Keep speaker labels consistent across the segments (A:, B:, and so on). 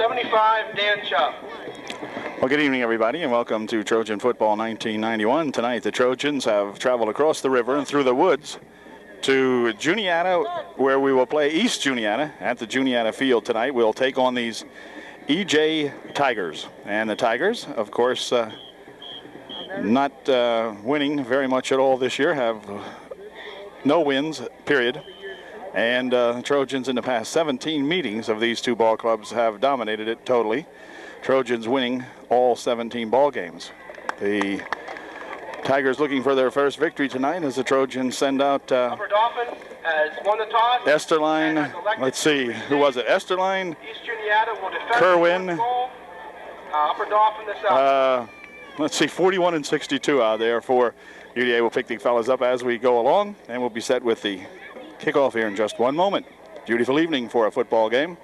A: 75, Dan Chubb.
B: Well, good evening, everybody, and welcome to Trojan Football 1991. Tonight, the Trojans have traveled across the river and through the woods to Juniata, where we will play East Juniata at the Juniata field tonight. We'll take on these EJ Tigers. And the Tigers, of course, not winning very much at all this year, have no wins, period. And Trojans in the past 17 meetings of these two ball clubs have dominated it totally. Trojans winning all 17 ball games. The Tigers looking for their first victory tonight as the Trojans send out
A: Upper Dauphin has won the toss.
B: Esterline. Let's see, who was it? Esterline,
A: East Juniata will defend
B: Kerwin.
A: Upper Dauphin the south.
B: Let's see, 41 and 62 out there for UDA. We'll pick the fellas up as we go along, and we'll be set with the kickoff here in just one moment. Beautiful evening for a football game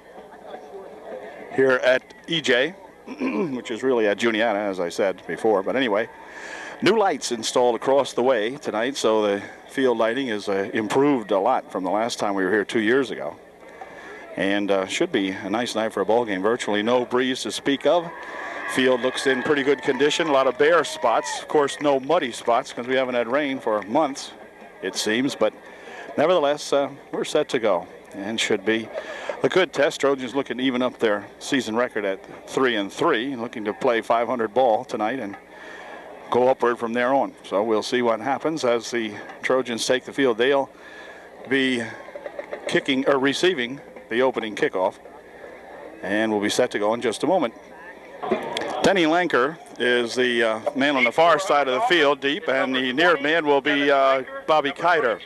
B: here at EJ, which is really at Juniata, as I said before. But anyway, new lights installed across the way tonight, so the field lighting is improved a lot from the last time we were here 2 years ago. And should be a nice night for a ball game. Virtually no breeze to speak of. Field looks in pretty good condition. A lot of bare spots. Of course, no muddy spots because we haven't had rain for months, it seems. But nevertheless, we're set to go and should be a good test. Trojans looking to even up their season record at 3-3, looking to play 500 ball tonight and go upward from there on. So we'll see what happens as the Trojans take the field. They'll be kicking or receiving the opening kickoff, and we'll be set to go in just a moment. Denny Lanker is the man on the far side of the field, deep, and the near man will be Bobby Kiter.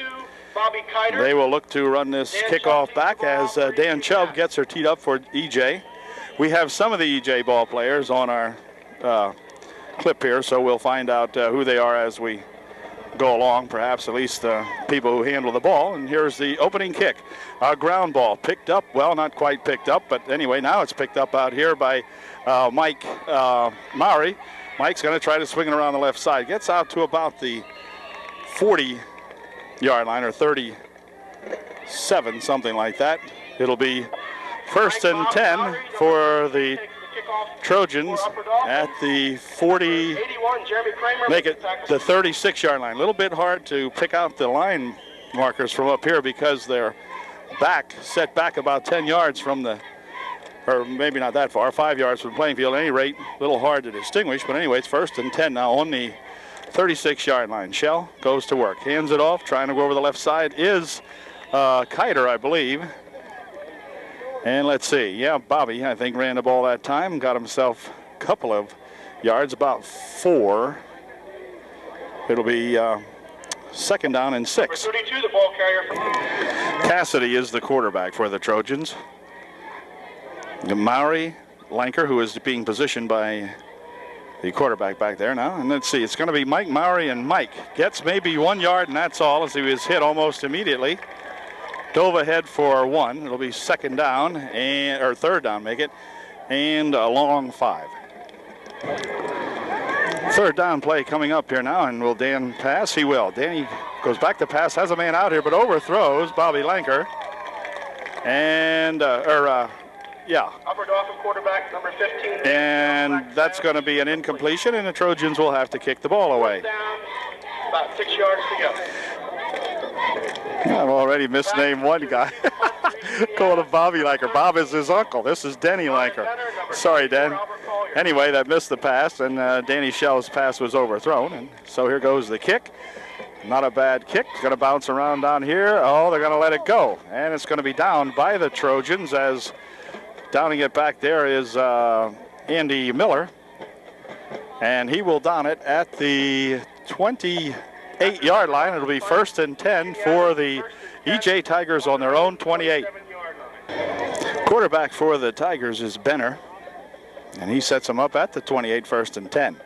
B: They will look to run this kickoff back as Dan Chubb gets her teed up for EJ. We have some of the EJ ball players on our clip here, so we'll find out who they are as we go along, perhaps at least the people who handle the ball. And here's the opening kick. A ground ball picked up, well, not quite picked up, but anyway, now it's picked up out here by Mike Maury. Mike's going to try to swing it around the left side. Gets out to about the 40-yard line, or 37, something like that. It'll be 1st and 10 for the Trojans at the 40, make it the 36-yard line. A little bit hard to pick out the line markers from up here because they're back, set back about 10 yards from the, or maybe not that far, 5 yards from the playing field. At any rate, a little hard to distinguish, but anyway, it's 1st and 10 now on the 36-yard line. Shell goes to work, hands it off, trying to go over the left side is Kiter, I believe. And let's see, yeah, Bobby, I think, ran the ball that time, got himself a couple of yards, about 4. It'll be 2nd down and 6.
A: Number 32, the ball carrier from
B: Cassidy is the quarterback for the Trojans. Maury Lanker, who is being positioned by the quarterback back there now. And let's see, it's going to be Mike Maury, and Mike gets maybe 1 yard, and that's all, as he was hit almost immediately. Dove ahead for 1. It'll be 2nd down, or 3rd down, make it, and a long 5. 3rd down play coming up here now, and will Dan pass? He will. Danny goes back to pass, has a man out here, but overthrows Bobby Lanker. And, yeah.
A: Upper Dauphin quarterback, number 15.
B: And that's going to be an incompletion, and the Trojans will have to kick the ball away.
A: Down, about 6 yards to go.
B: I've already misnamed one guy. Called him Bobby Lanker. Bob is his uncle. This is Denny Lanker. Sorry, Dan. Anyway, that missed the pass, and Danny Shell's pass was overthrown. And so here goes the kick. Not a bad kick. It's going to bounce around down here. Oh, they're going to let it go. And it's going to be downed by the Trojans, as downing it back there is Andy Miller. And he will down it at the 28-yard line. It'll be 1st and 10 for the EJ Tigers on their own 28. Quarterback for the Tigers is Benner, and he sets them up at the 28, 1st and 10.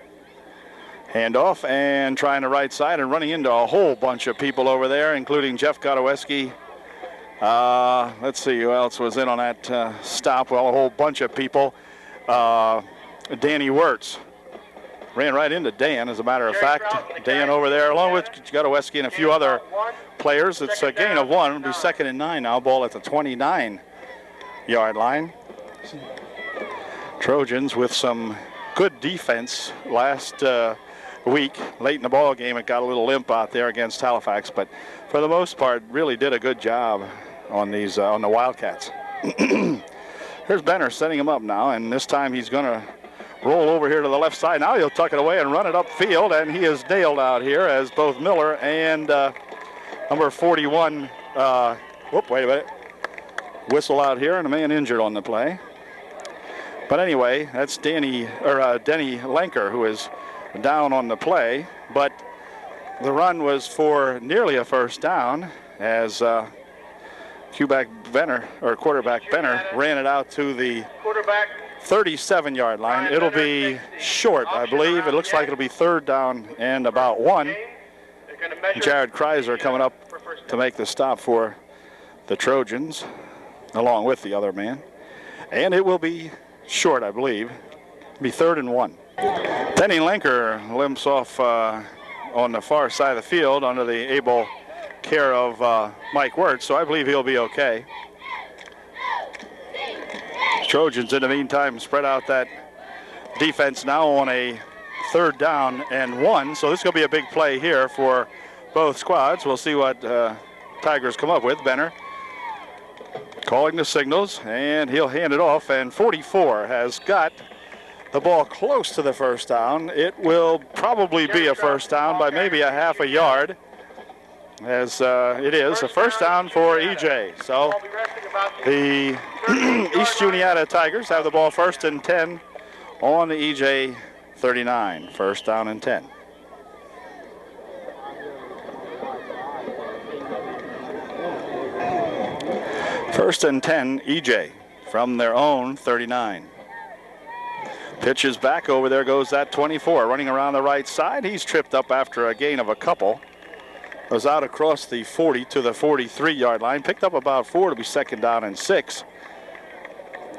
B: Handoff and trying the right side and running into a whole bunch of people over there, including Jeff Godoweski. Let's see who else was in on that stop. Well, a whole bunch of people. Danny Wirtz ran right into Dan, as a matter of fact. Dan over there, along with Godoweski and a few other players. It's a gain of 1. It'll be 2nd and 9 now. Ball at the 29-yard line. Trojans with some good defense last week. Late in the ball game, it got a little limp out there against Halifax, but for the most part, really did a good job on these on the Wildcats. Here's Benner setting him up now, and this time he's going to roll over here to the left side. Now he'll tuck it away and run it upfield, and he is nailed out here as both Miller and number 41. Wait a minute. Whistle out here, and a man injured on the play. But anyway, that's Denny Lenker who is down on the play. But the run was for nearly a first down as quarterback Benner ran it out to the 37-yard line. It'll be short, I believe. It looks like it'll be third down and about 1. Jared Kreiser coming up to make the stop for the Trojans, along with the other man. And it will be short, I believe. It'll be 3rd and 1. Denny Lenker limps off on the far side of the field under the able care of Mike Wirtz, so I believe he'll be okay. Trojans, in the meantime, spread out that defense now on a 3rd down and 1, so this is going to be a big play here for both squads. We'll see what Tigers come up with. Benner calling the signals, and he'll hand it off, and 44 has got the ball close to the first down. It will probably be a first down by maybe a half a yard, as it is a first down for EJ. So the East Juniata Tigers have the ball 1st and 10 on the EJ 39. First down and 10. First and 10, EJ from their own 39. Pitch is back over there, goes that 24, running around the right side. He's tripped up after a gain of a couple. Goes out across the 40 to the 43-yard line. Picked up about 4 to be 2nd down and 6.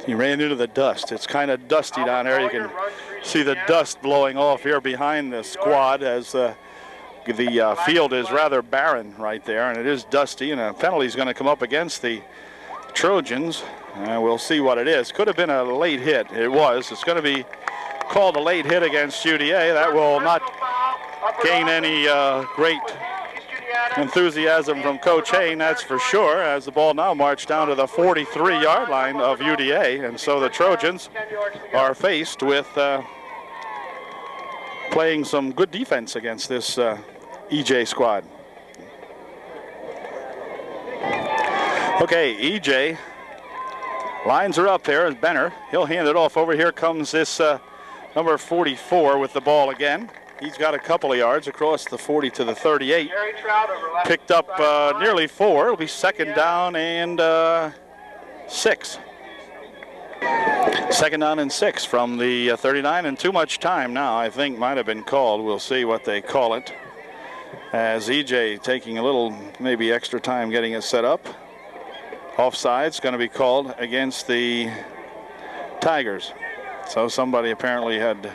B: He ran into the dust. It's kind of dusty down there. You can see the dust blowing off here behind the squad as the field is rather barren right there, and it is dusty, and a penalty is going to come up against the Trojans. We'll see what it is. Could have been a late hit. It was. It's going to be called a late hit against UDA. That will not gain any great enthusiasm from Coach Hain, that's for sure, as the ball now marched down to the 43-yard line of UDA, and so the Trojans are faced with playing some good defense against this EJ squad. Okay, EJ lines are up there as Benner. He'll hand it off over. Here comes this number 44 with the ball again. He's got a couple of yards across the 40 to the 38. Picked up nearly 4. It'll be 2nd down and 6. 2nd down and 6 from the 39, and too much time now, I think, might have been called. We'll see what they call it, as EJ taking a little maybe extra time getting it set up. Offside's going to be called against the Tigers. So somebody apparently had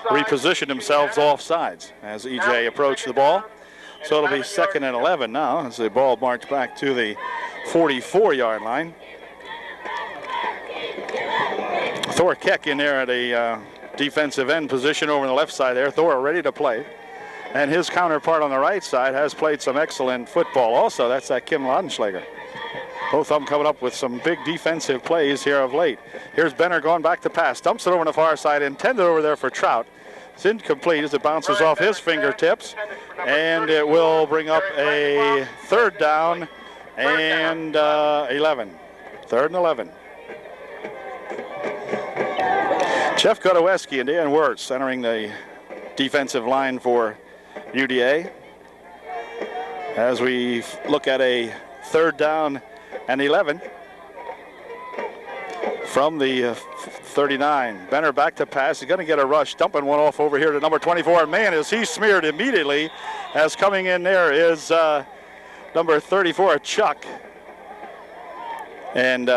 B: repositioned themselves offsides as EJ approached the ball. So it'll be 2nd and 11 now as the ball marched back to the 44-yard line. Thor Keck in there at a defensive end position over on the left side there. Thor ready to play. And his counterpart on the right side has played some excellent football also. That's that Kim Laudenschlager. Both of them coming up with some big defensive plays here of late. Here's Benner going back to pass. Dumps it over on the far side, intended over there for Trout. It's incomplete as it bounces off his fingertips. And it will bring up a 3rd down and 11. 3rd and 11. Jeff Godoweski and Dan Wirtz centering the defensive line for UDA. As we look at a 3rd down and 11 from the 39. Benner back to pass. He's going to get a rush. Dumping one off over here to number 24. And man, is he smeared immediately, as coming in there is number 34, Chuck. And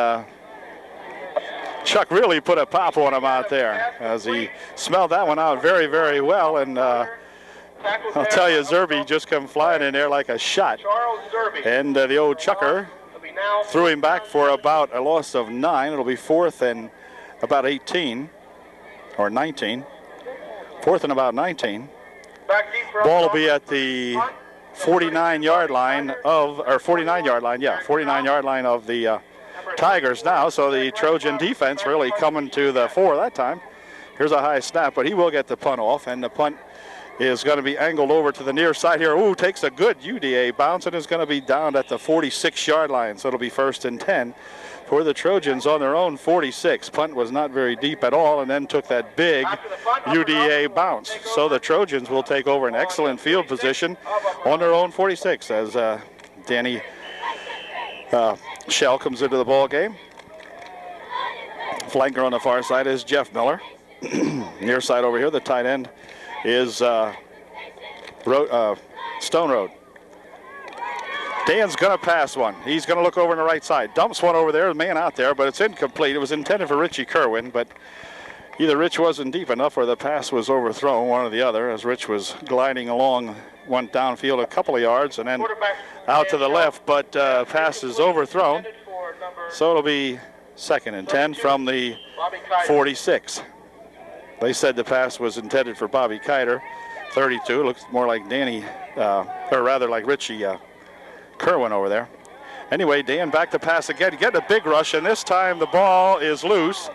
B: Chuck really put a pop on him out there as he smelled that one out very, very well. And I'll tell you, Zerby just come flying in there like a shot. And the old Chucker threw him back for about a loss of 9. It'll be 4th and about 18. or 19. 4th and about 19.
A: Back deep for
B: Ball will
A: Upper
B: be
A: Dauphin.
B: at the 49-yard line of, or 49-yard line, yeah, 49-yard line of the Tigers now. So the Trojan defense really coming to the fore that time. Here's a high snap, but he will get the punt off, and the punt is going to be angled over to the near side here. Ooh, takes a good UDA bounce, and is going to be down at the 46-yard line. So it'll be 1st and 10 for the Trojans on their own 46. Punt was not very deep at all, and then took that big UDA bounce. So the Trojans will take over an excellent field position on their own 46 as Danny Shell comes into the ball game. Flanker on the far side is Jeff Miller. Near side over here, the tight end is Stone Road. Dan's going to pass one. He's going to look over on the right side. Dumps one over there, the man out there, but it's incomplete. It was intended for Richie Kerwin, but either Rich wasn't deep enough or the pass was overthrown, one or the other, as Rich was gliding along, went downfield a couple of yards and then out to the left, but pass is overthrown. So it'll be 2nd and 10 from the 46. They said the pass was intended for Bobby Kiter, 32. Looks more like Danny, or rather like Richie Kerwin over there. Anyway, Dan back to pass again. Getting a big rush, and this time the ball is loose.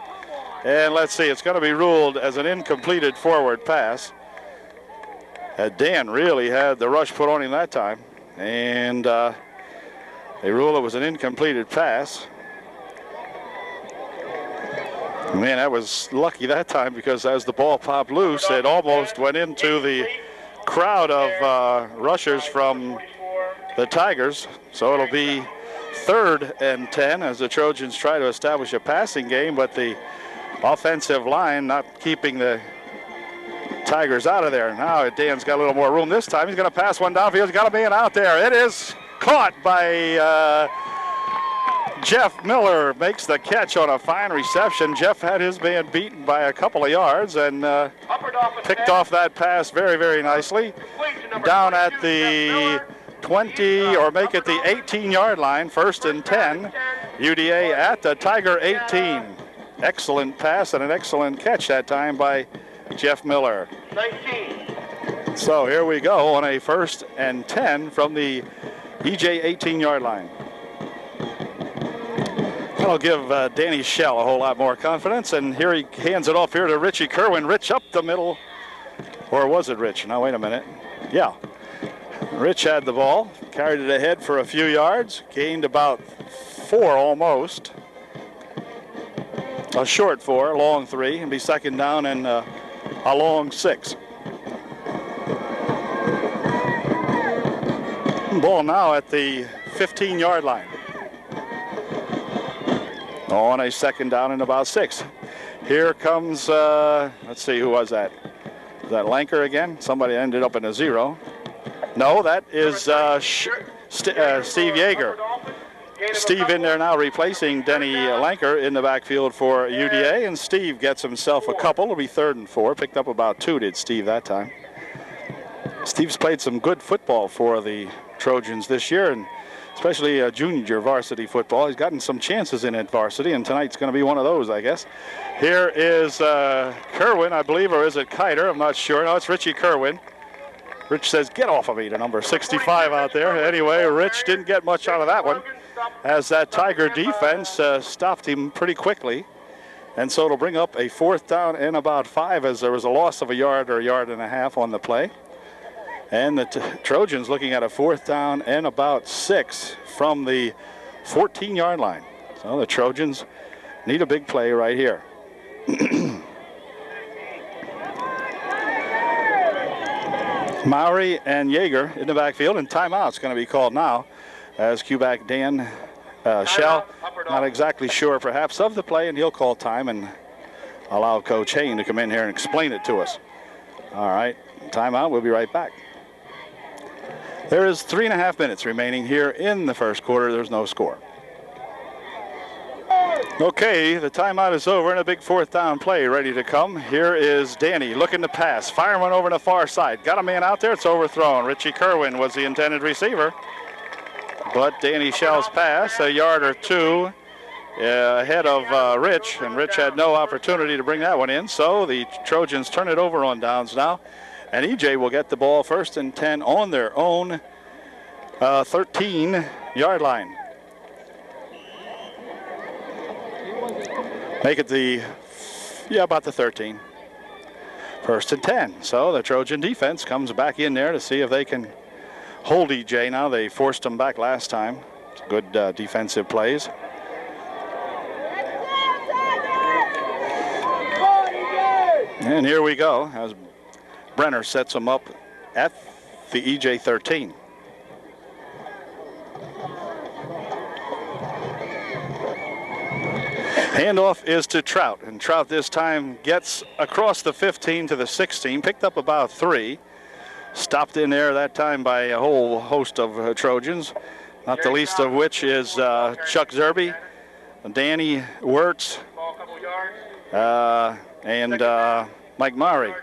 B: And let's see, it's going to be ruled as an incompleted forward pass. Dan really had the rush put on him that time. And they rule it was an incompleted pass. Man, that was lucky that time, because as the ball popped loose, it almost went into the crowd of rushers from the Tigers. So it'll be 3rd and 10 as the Trojans try to establish a passing game, but the offensive line not keeping the Tigers out of there. Now Dan's got a little more room this time. He's going to pass one downfield. He's got a man out there. It is caught by Jeff Miller. Makes the catch on a fine reception. Jeff had his man beaten by a couple of yards and picked off that pass very, very nicely. Down at the 20, or make it the 18-yard line, 1st and 10. UDA at the Tiger 18. Excellent pass and an excellent catch that time by Jeff Miller.
A: 19.
B: So here we go on a 1st and 10 from the EJ 18-yard line. That'll give Danny Shell a whole lot more confidence, and here he hands it off here to Richie Kerwin. Rich up the middle, or was it Rich? Now wait a minute. Yeah, Rich had the ball, carried it ahead for a few yards, gained about 4 almost. A short 4, long 3, and be 2nd down and a long 6. Ball now at the 15-yard line. On a 2nd down and about 6. Here comes, let's see, who was that? Was that Lanker again? Somebody ended up in a 0. No, that is Steve Yeager. Steve in there now replacing Denny Lanker in the backfield for UDA, and Steve gets himself a couple. It'll be 3rd and 4. Picked up about 2, did Steve that time. Steve's played some good football for the Trojans this year, and especially junior varsity football. He's gotten some chances in at varsity, and tonight's going to be one of those, I guess. Here is Kerwin, I believe, or is it Kiter? I'm not sure. No, it's Richie Kerwin. Rich says, get off of me, to number 65 out there. Anyway, Rich didn't get much out of that one, as that Tiger defense stopped him pretty quickly. And so it'll bring up a 4th down and about 5, as there was a loss of a yard or a yard and a half on the play. And the Trojans looking at a 4th down and about 6 from the 14-yard line. So the Trojans need a big play right here. Mowry and Yeager in the backfield, and timeout's going to be called now as Q-back Dan Shell, not exactly sure perhaps of the play, and he'll call time and allow Coach Hayne to come in here and explain it to us. All right, timeout. We'll be right back. There is 3.5 minutes remaining here in the first quarter. There's no score. Okay, the timeout is over and a big 4th down play ready to come. Here is Danny looking to pass. Firing one over to the far side. Got a man out there. It's overthrown. Richie Kerwin was the intended receiver. But Danny Shell's pass, a yard or 2, ahead of Rich, and Rich had no opportunity to bring that one in. So the Trojans turn it over on downs now, and EJ will get the ball 1st and 10 on their own 13-yard line. Make it about the 13. 1st and 10. So the Trojan defense comes back in there to see if they can hold EJ now. They forced them back last time. Good defensive plays. And here we go as Brenner sets them up at the EJ 13. Handoff is to Trout, and Trout this time gets across the 15 to the 16, picked up about 3. Stopped in there that time by a whole host of Trojans, not the least of which is Chuck Zerby, Danny Wirtz, and Mike Murray.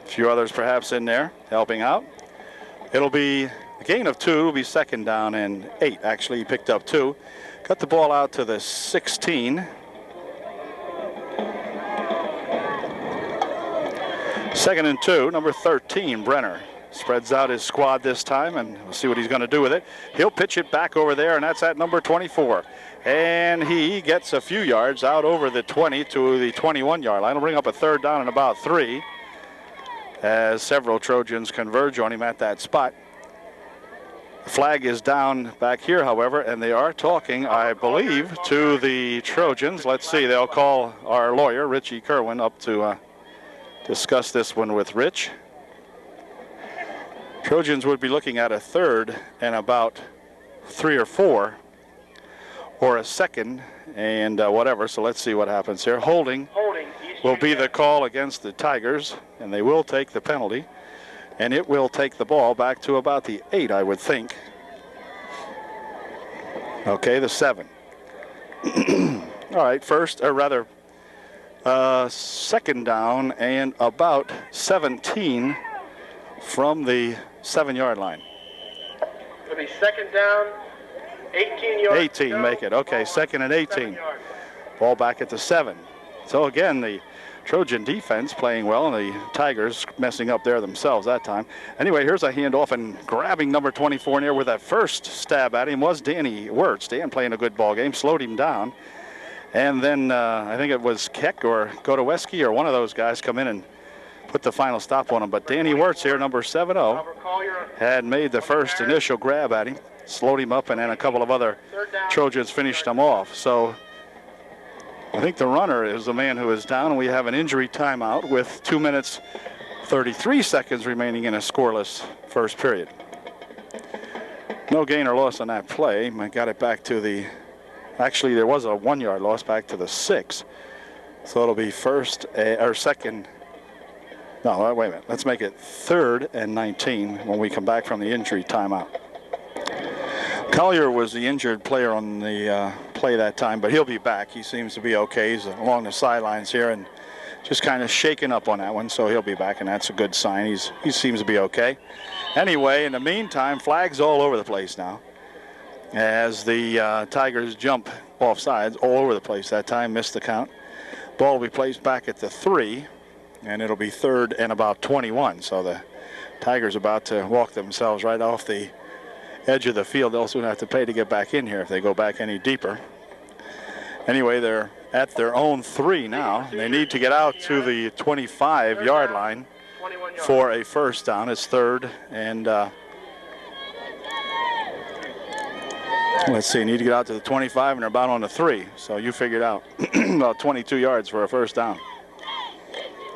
B: A few others perhaps in there helping out. It'll be a gain of 2. It'll be 2nd down and 8. Actually, he picked up 2. Cut the ball out to the 16. 2nd and 2, number 13, Brenner. Spreads out his squad this time, and we'll see what he's going to do with it. He'll pitch it back over there, and that's at number 24. And he gets a few yards out over the 20 to the 21-yard line. He'll bring up a 3rd down and about 3 as several Trojans converge on him at that spot. The flag is down back here, however, and they are talking, I believe, to the Trojans. Let's see, they'll call our lawyer, Richie Kerwin, up to discuss this one with Rich. Trojans would be looking at a 3rd and about 3 or 4, or a 2nd and whatever. So let's see what happens here. Holding will be the call against the Tigers, and they will take the penalty. And it will take the ball back to about the 8, I would think. Okay, the 7. All right, 2nd down and about 17 from the 7-yard line.
A: It'll be 2nd down, 18 yards.
B: 18, make it. Okay, 2nd and 18. Ball back at the 7. So again, the Trojan defense playing well, and the Tigers messing up there themselves that time. Anyway, here's a handoff, and grabbing number 24 near with that first stab at him was Danny Wirtz. Dan playing a good ball game, slowed him down. And then I think it was Keck or Godoweski or one of those guys come in and put the final stop on him. But Danny Wirtz here, number 70, had made the first initial grab at him, slowed him up, and then a couple of other Trojans finished him off. So I think the runner is the man who is down, and we have an injury timeout with 2 minutes, 33 seconds remaining in a scoreless first period. No gain or loss on that play. I got it back to the, actually there was a 1-yard loss back to the 6. So it'll be 2nd. No, wait a minute. Let's make it 3rd and 19 when we come back from the injury timeout. Collier was the injured player on the play that time, but he'll be back. He seems to be okay. He's along the sidelines here and just kind of shaken up on that one, so he'll be back, and that's a good sign. He seems to be okay. Anyway, in the meantime, flags all over the place now as the Tigers jump off sides all over the place that time, missed the count. Ball will be placed back at the 3, and it'll be 3rd and about 21. So the Tigers about to walk themselves right off the edge of the field. They'll soon have to pay to get back in here if they go back any deeper. Anyway, they're at their own 3 now. They need to get out to the 25-yard line for a first down. It's 3rd and let's see, need to get out to the 25, and they're about on the 3. So you figured out about 22 yards for a first down.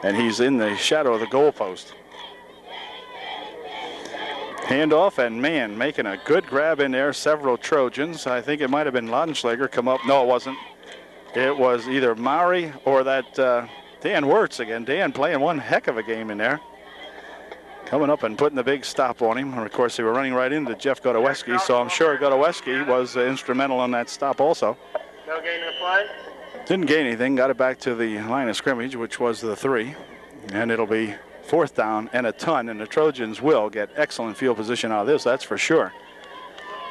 B: And he's in the shadow of the goalpost. Handoff, and man, making a good grab in there. Several Trojans. I think it might have been Laudenschlager come up. No, it wasn't. It was either Maury or that Dan Wirtz again. Dan playing one heck of a game in there. Coming up and putting the big stop on him. And of course, they were running right into Jeff Godoweski, so I'm sure Godoweski was instrumental on that stop also.
A: No gain in the play.
B: Didn't gain anything. Got it back to the line of scrimmage, which was the 3. And it'll be 4th down and a ton, and the Trojans will get excellent field position out of this, that's for sure.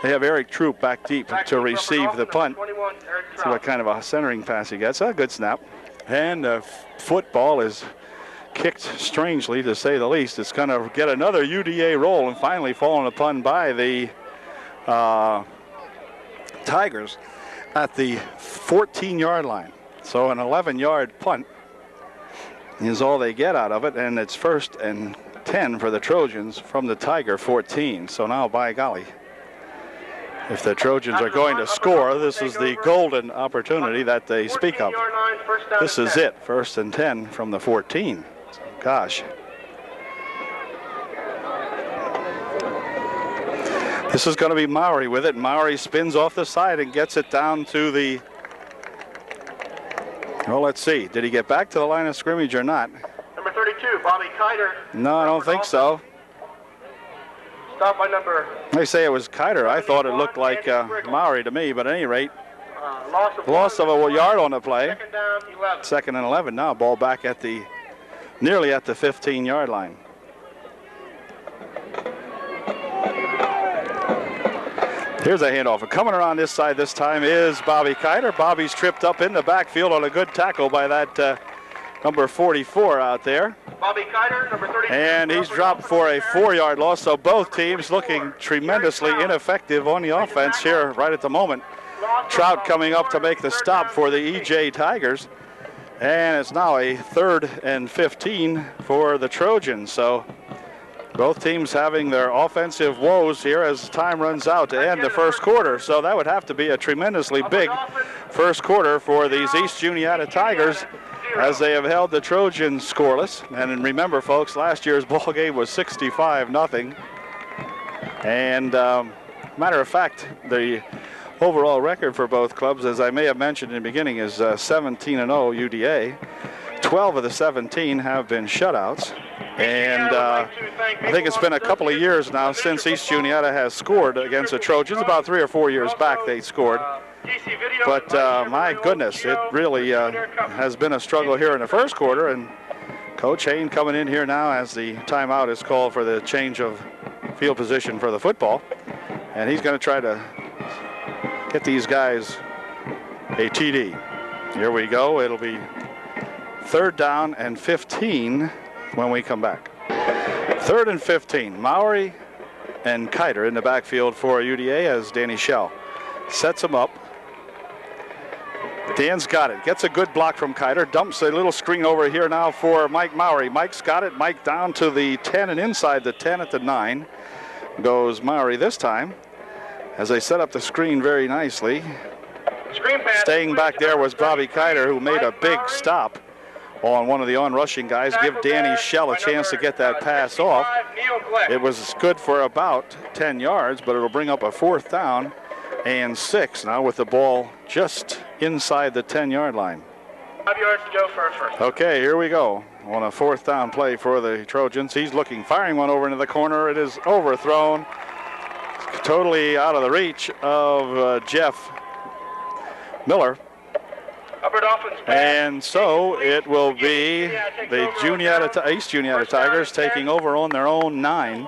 B: They have Eric Troop back deep to receive the punt. See what kind of a centering pass he gets. A good snap. And the football is kicked strangely, to say the least. It's going to get another UDA roll and finally fallen upon by the Tigers at the 14-yard line. So an 11-yard punt is all they get out of it, and it's 1st and 10 for the Trojans from the Tiger 14. So now, by golly, if the Trojans are going to score, this is the golden opportunity that they speak of. This is it, 1st and 10 from the 14. Gosh. This is going to be Mowry with it. Mowry spins off the side and gets it down to the, well, let's see. Did he get back to the line of scrimmage or not?
A: Number 32, Bobby Kiter.
B: No, I don't think so.
A: Stop by number.
B: They say it was Kiter. I thought it looked like Mowry to me, but at any rate, loss of a yard on the play.
A: 2nd down, 11.
B: 2nd and 11 now. Ball back at the, nearly at the 15-yard line. Here's a handoff. Coming around this side this time is Bobby Kiter. Bobby's tripped up in the backfield on a good tackle by that number 44 out there.
A: Bobby Kiter, number 32.
B: And he's dropped for a 4-yard loss. So both teams looking tremendously ineffective on the offense here right at the moment. Trout coming up to make the stop for the EJ Tigers. And it's now a 3rd and 15 for the Trojans. So both teams having their offensive woes here as time runs out to end the first quarter. So that would have to be a tremendously big first quarter for these East Juniata Tigers, as they have held the Trojans scoreless. And remember, folks, last year's ball game was 65-0. And matter of fact, the overall record for both clubs, as I may have mentioned in the beginning, is 17-0 UDA. 12 of the 17 have been shutouts. And I think it's been a couple of years now since East Juniata has scored against the Trojans. About 3 or 4 years back they scored. But my goodness, it really has been a struggle here in the first quarter. And Coach Hain coming in here now as the timeout is called for the change of field position for the football. And he's going to try to get these guys a TD. Here we go. It'll be 3rd down and 15 when we come back. 3rd and 15. Mowry and Kiter in the backfield for UDA as Danny Schell sets him up. Dan's got it. Gets a good block from Kiter. Dumps a little screen over here now for Mike Mowry. Mike's got it. Mike down to the 10 and inside the 10 at the 9. Goes Mowry this time as they set up the screen very nicely. Staying back there was Bobby Kiter, who made a big stop on one of the on-rushing guys. Give Danny Schell a chance to get that pass off. It was good for about 10 yards, but it'll bring up a 4th down and 6 now with the ball just inside the 10-yard line.
A: 5 yards to go for a first.
B: Okay, here we go on a 4th down play for the Trojans. He's looking, firing one over into the corner. It is overthrown. It's totally out of the reach of Jeff Miller. And so it will be the East Juniata Tigers taking over on their own 9,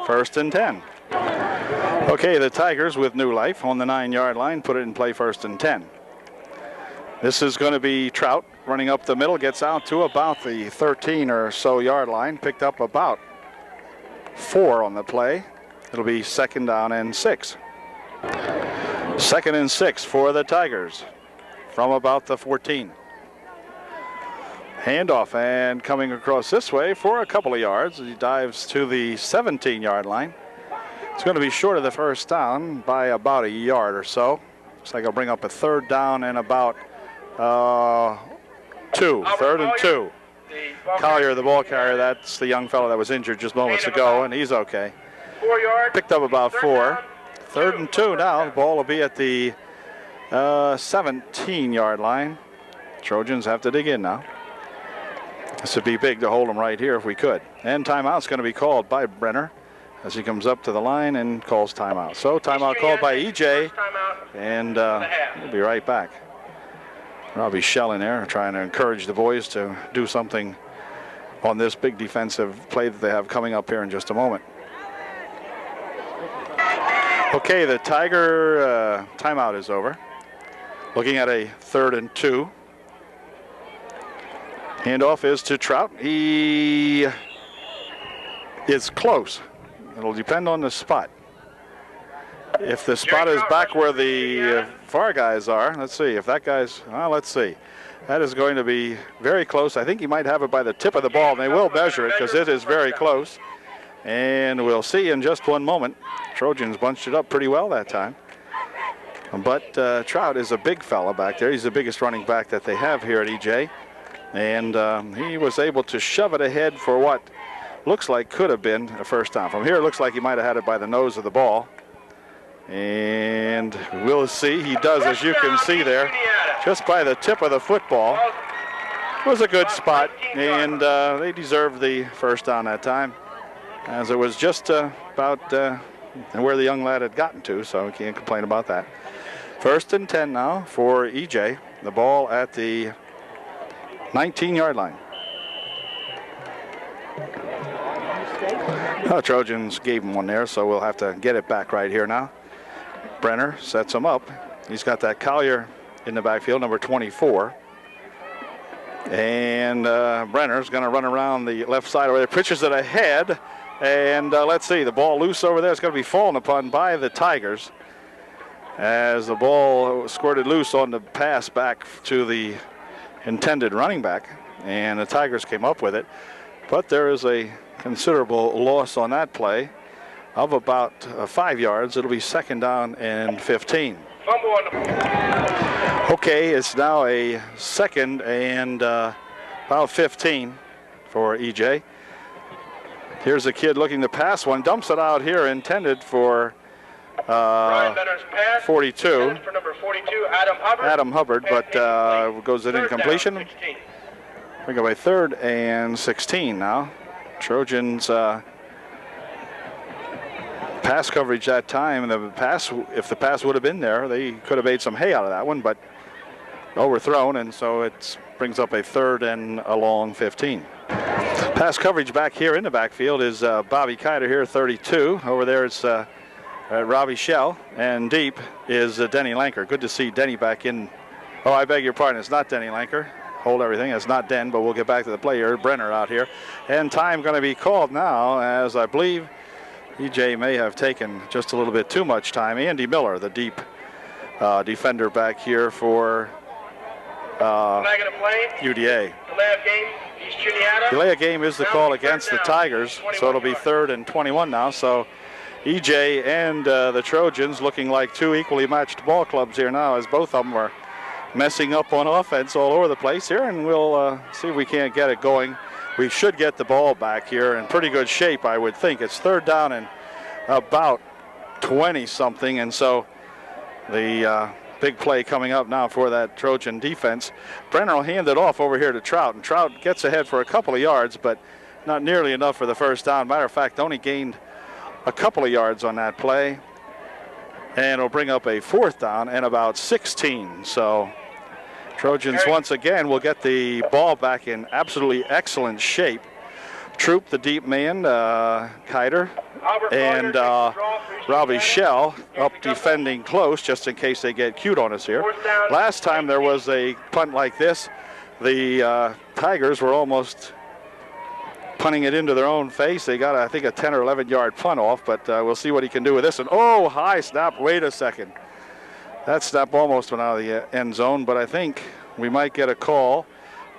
B: 1st and 10. Okay, the Tigers with new life on the 9-yard line, put it in play 1st and 10. This is going to be Trout running up the middle, gets out to about the 13 or so yard line, picked up about 4 on the play. It'll be 2nd down and 6. 2nd and 6 for the Tigers from about the 14. Handoff and coming across this way for a couple of yards. He dives to the 17-yard line. It's going to be short of the 1st down by about a yard or so. Looks like I'll bring up a 3rd down and about 2. 3rd and 2. Collier, the ball carrier, that's the young fellow that was injured just moments ago, and he's okay.
A: 4 yards.
B: Picked up about 4. 3rd and 2 now. The ball will be at the 17-yard line. Trojans have to dig in now. This would be big to hold them right here if we could. And timeout's going to be called by Brenner as he comes up to the line and calls timeout. So timeout called by EJ, and we'll be right back. Robbie Schell in there trying to encourage the boys to do something on this big defensive play that they have coming up here in just a moment. Okay, the Tiger timeout is over. Looking at a 3rd and 2. Handoff is to Trout. He is close. It'll depend on the spot. If the spot is back where the far guys are, let's see. If that guy's, well, let's see. That is going to be very close. I think he might have it by the tip of the ball, and they will measure it because it is very close. And we'll see in just one moment. Trojans bunched it up pretty well that time. But Trout is a big fella back there. He's the biggest running back that they have here at EJ. And he was able to shove it ahead for what looks like could have been a first down. From here, it looks like he might have had it by the nose of the ball. And we'll see. He does, as you can see there, just by the tip of the football. It was a good spot, and they deserved the first down that time, as it was just about where the young lad had gotten to, so we can't complain about that. 1st and 10 now for EJ. The ball at the 19-yard line. The Trojans gave him one there, so we'll have to get it back right here now. Brenner sets him up. He's got that Collier in the backfield, number 24. And Brenner's going to run around the left side over there. Pitches it ahead. And let's see, the ball loose over there. It's going to be fallen upon by the Tigers as the ball squirted loose on the pass back to the intended running back. And the Tigers came up with it. But there is a considerable loss on that play of about 5 yards. It'll be 2nd down and 15. Okay, it's now a 2nd and about 15 for EJ. Here's a kid looking to pass one, dumps it out here, intended for 42.
A: For number 42, Adam Hubbard.
B: But goes it incompletion. Bring up a 3rd and 16 now. Trojans pass coverage that time, and the pass, if the pass would have been there, they could have made some hay out of that one, but overthrown, and so it brings up a 3rd and a long 15. Pass coverage back here in the backfield is Bobby Kiter here, 32. Over there it's Robbie Shell, and deep is Denny Lanker. Good to see Denny back in. Oh, I beg your pardon, it's not Denny Lanker. Hold everything, it's not Den, but we'll get back to the play here. Brenner out here, and time going to be called now, as I believe EJ may have taken just a little bit too much time. Andy Miller, the deep defender back here for UDA. Delay of game is the call against the Tigers, so it'll be 3rd and 21 now. So EJ and the Trojans looking like two equally matched ball clubs here now, as both of them are messing up on offense all over the place here, and we'll see if we can't get it going. We should get the ball back here in pretty good shape, I would think. It's 3rd down and about 20-something, and so the big play coming up now for that Trojan defense. Brenner will hand it off over here to Trout, and Trout gets ahead for a couple of yards, but not nearly enough for the first down. Matter of fact, only gained a couple of yards on that play, and it'll bring up a 4th down and about 16. So Trojans once again will get the ball back in absolutely excellent shape. Troop, the deep man, Kiter, and Robbie Shell up defending close just in case they get cute on us here. Last time there was a punt like this, the Tigers were almost punting it into their own face. They got, I think, a 10 or 11 yard punt off, but we'll see what he can do with this. And oh, high snap. Wait a second. That snap almost went out of the end zone, but I think we might get a call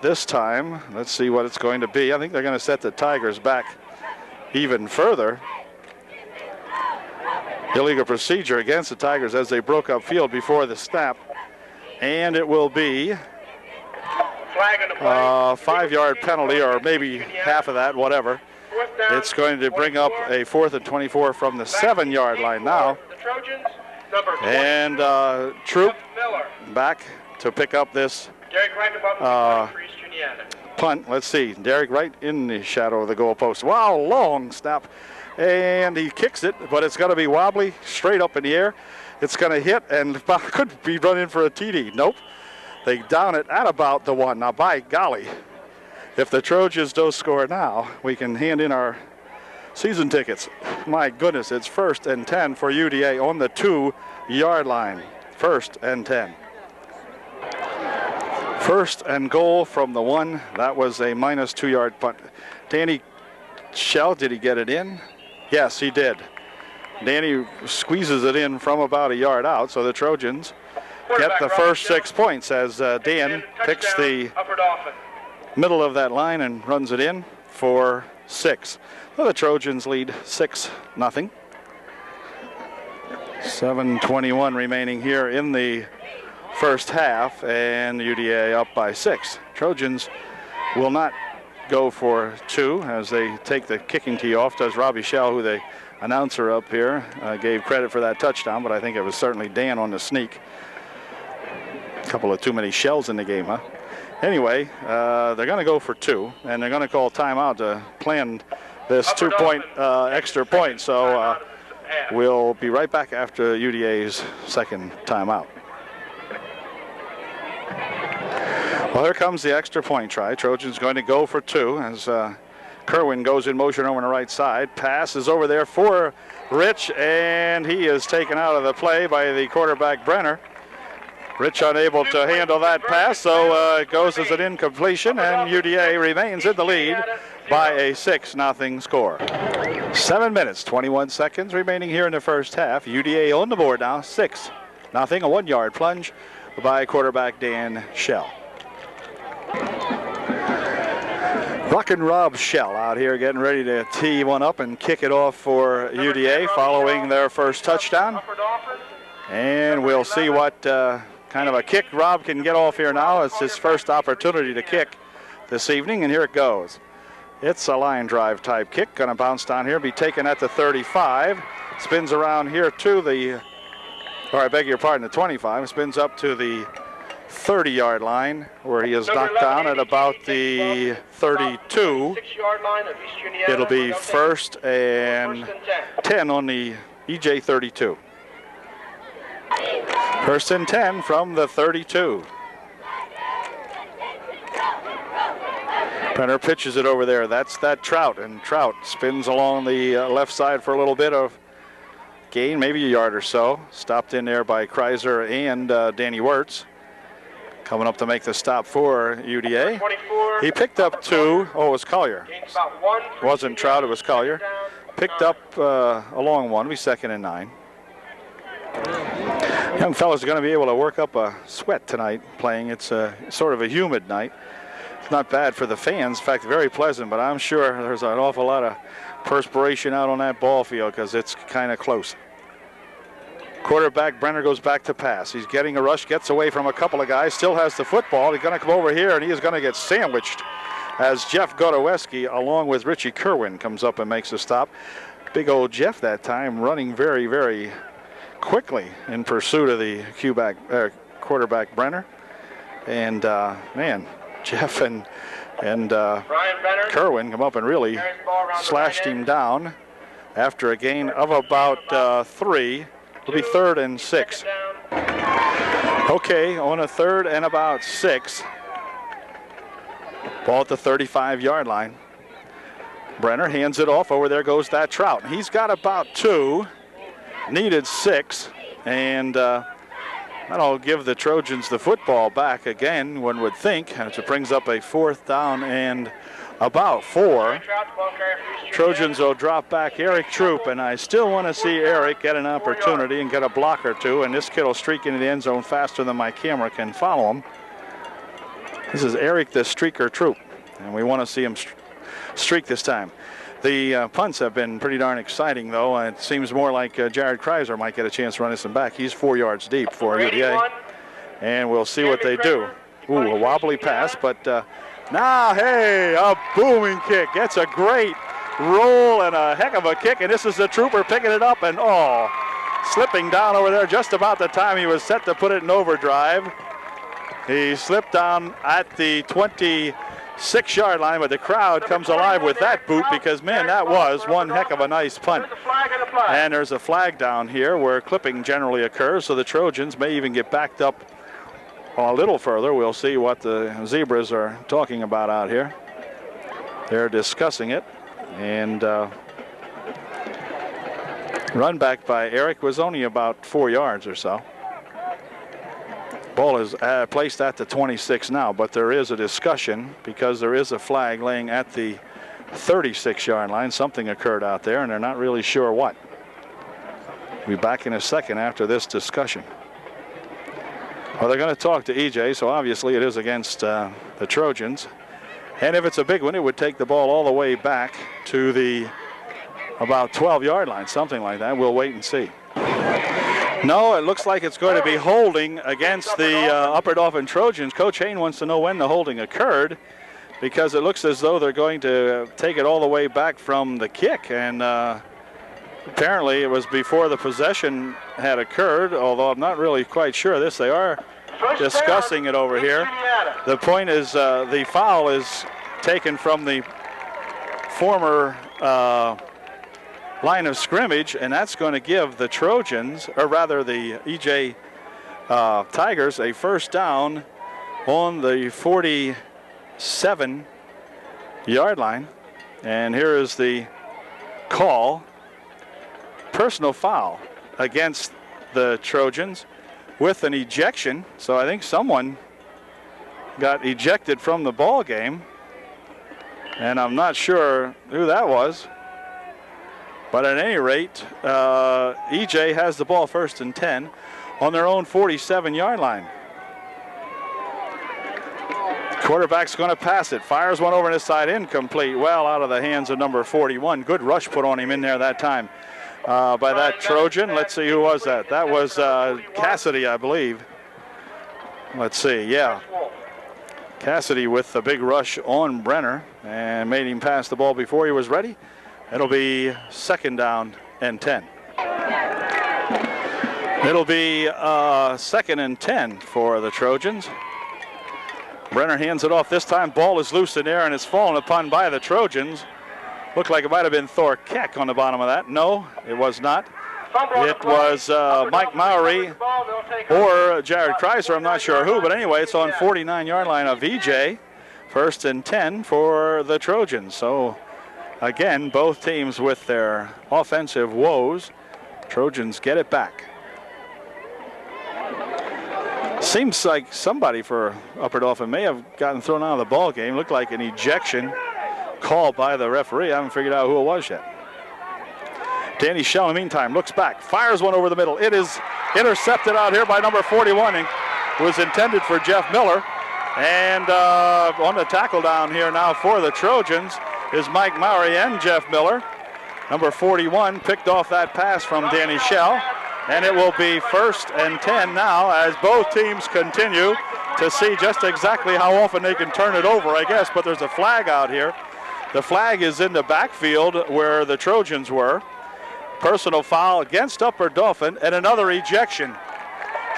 B: this time. Let's see what it's going to be. I think they're going to set the Tigers back even further. Illegal procedure against the Tigers as they broke up field before the snap. And it will be a 5-yard penalty, or maybe half of that, whatever. It's going to bring up a 4th and 24 from the 7-yard line now. And Troop back to pick up this punt. Let's see. Derek right in the shadow of the goalpost. Wow, long snap. And he kicks it, but it's going to be wobbly, straight up in the air. It's going to hit and could be running for a TD. Nope. They down it at about the 1. Now, by golly, if the Trojans don't score now, we can hand in our season tickets. My goodness, it's 1st and 10 for UDA on the 2-yard line. 1st and 10. First and goal from the 1. That was a minus 2-yard punt. Danny Shell, did he get it in? Yes, he did. Danny squeezes it in from about a yard out, so the Trojans get the first 6 points as Dan picks the middle of that line and runs it in for 6. So the Trojans lead 6-0. 7:21 remaining here in the first half, and UDA up by 6. Trojans will not go for 2 as they take the kicking tee off. Does Robbie Shell, who the announcer up here gave credit for that touchdown, but I think it was certainly Dan on the sneak. A couple of too many shells in the game, huh? Anyway, they're going to go for 2, and they're going to call timeout to plan this 2-point extra point. So we'll be right back after UDA's second timeout. Well, here comes the extra point try. Trojans going to go for 2 as Kerwin goes in motion over on the right side. Pass is over there for Rich, and he is taken out of the play by the quarterback Brenner. Rich unable to handle that pass, so it goes as an incompletion, and UDA remains in the lead by a 6-0 score. 7 minutes, 21 seconds remaining here in the first half. UDA on the board now, 6-0, a 1-yard plunge by quarterback Dan Shell. Rock and Rob Shell out here getting ready to tee one up and kick it off for UDA following their first touchdown. And we'll see what kind of a kick Rob can get off here now. It's his first opportunity to kick this evening, and here it goes. It's a line drive type kick, going to bounce down here, be taken at the 35. Spins around here to the, or I beg your pardon, the 25. Spins up to the 30-yard line where he is knocked down at about the 32. It'll be 1st and 10 on the EJ 32. 1st and 10 from the 32. Brenner pitches it over there. That's that Trout, and Trout spins along the left side for a little bit of gain, maybe a yard or so. Stopped in there by Kreiser and Danny Wirtz. Coming up to make the stop for UDA. He picked up 2. Oh, it was Collier. It wasn't Trout, it was Collier. Picked up a long one. Be 2nd and 9. Young fellas are going to be able to work up a sweat tonight playing. It's sort of a humid night. It's not bad for the fans. In fact, very pleasant, but I'm sure there's an awful lot of perspiration out on that ball field because it's kind of close. Quarterback Brenner goes back to pass. He's getting a rush, gets away from a couple of guys, still has the football. He's going to come over here, and he is going to get sandwiched as Jeff Godoweski, along with Richie Kerwin, comes up and makes a stop. Big old Jeff that time running very, very quickly in pursuit of the quarterback Brenner. And, man, Jeff and Kerwin come up and really slashed him down after a gain of about 3. It'll be 3rd and 6. Okay, on a 3rd and about 6. Ball at the 35-yard line. Brenner hands it off. Over there goes that Trout. He's got about 2. Needed 6. And that'll give the Trojans the football back again, one would think, as it brings up a 4th down and about 4. Trojans will drop back Eric Troop, and I still want to see Eric get an opportunity and get a block or 2, and this kid will streak into the end zone faster than my camera can follow him. This is Eric the Streaker Troop, and we want to see him streak this time. The punts have been pretty darn exciting, though. It seems more like Jared Kreiser might get a chance to run this one back. He's 4 yards deep for UDA, and we'll see what they do. Ooh, a wobbly pass, but now, hey, a booming kick. It's a great roll and a heck of a kick, and this is the Trooper picking it up, and slipping down over there just about the time he was set to put it in overdrive. He slipped down at the 26-yard line, but the crowd comes alive with that boot because, man, that was one heck of a nice punt. And there's a flag down here where clipping generally occurs, so the Trojans may even get backed up a little further. We'll see what the Zebras are talking about out here. They're discussing it, and Run back by Eric was only about 4 yards or so. Ball is placed at the 26 now, but there is a discussion because there is a flag laying at the 36-yard line. Something occurred out there, and they're not really sure what. We'll be back in a second after this discussion. Well, they're going to talk to EJ, so obviously it is against the Trojans. And if it's a big one, it would take the ball all the way back to the about 12-yard line, something like that. We'll wait and see. No, it looks like it's going to be holding against the Upper Dauphin Trojans. Coach Hain wants to know when the holding occurred because it looks as though they're going to take it all the way back from the kick. And apparently it was before the possession had occurred, although I'm not really quite sure of this. They are discussing it over here. The point is the foul is taken from the former line of scrimmage, and that's going to give the Trojans, or rather the EJ Tigers, a first down on the 47-yard line. And here is the call. Personal foul against the Trojans with an ejection. So I think someone got ejected from the ball game, and I'm not sure who that was. But at any rate, EJ has the ball first and 10 on their own 47-yard line. Quarterback's going to pass it. Fires one over his side, incomplete. Well out of the hands of number 41. Good rush put on him in there that time by that Trojan. Let's see, who was that? That was Cassidy, I believe. Let's see, yeah. Cassidy with the big rush on Brenner and made him pass the ball before he was ready. It'll be second down and 10. It'll be second and 10 for the Trojans. Brenner hands it off this time. Ball is loose in there and it's fallen upon by the Trojans. Looked like it might have been Thor Keck on the bottom of that. No, it was not. It was Mike Mowry or Jared Kreiser. I'm not sure who, but anyway, it's on 49-yard line of EJ. First and 10 for the Trojans. So again, both teams with their offensive woes. Trojans get it back. Seems like somebody for Upper Dauphin may have gotten thrown out of the ball game. Looked like an ejection called by the referee. I haven't figured out who it was yet. Danny Shell, in the meantime, looks back, fires one over the middle. It is intercepted out here by number 41. It was intended for Jeff Miller. And on the tackle down here now for the Trojans is Mike Mowry and Jeff Miller. Number 41 picked off that pass from Danny Shell. And it will be first and 10 now as both teams continue to see just exactly how often they can turn it over, I guess. But there's a flag out here. The flag is in the backfield where the Trojans were. Personal foul against Upper Dauphin and another ejection.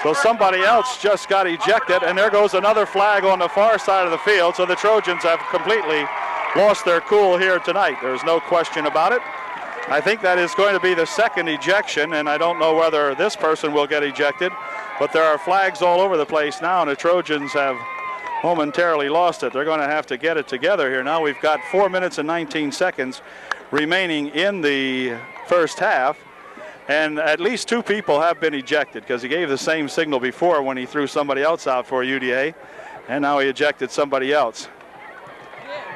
B: So somebody else just got ejected, and there goes another flag on the far side of the field. So the Trojans have completely lost their cool here tonight. There's no question about it. I think that is going to be the second ejection, and I don't know whether this person will get ejected, but there are flags all over the place now, and the Trojans have momentarily lost it. They're going to have to get it together here now. We've got 4 minutes and 19 seconds remaining in the first half, and at least two people have been ejected because he gave the same signal before when he threw somebody else out for UDA, and now he ejected somebody else.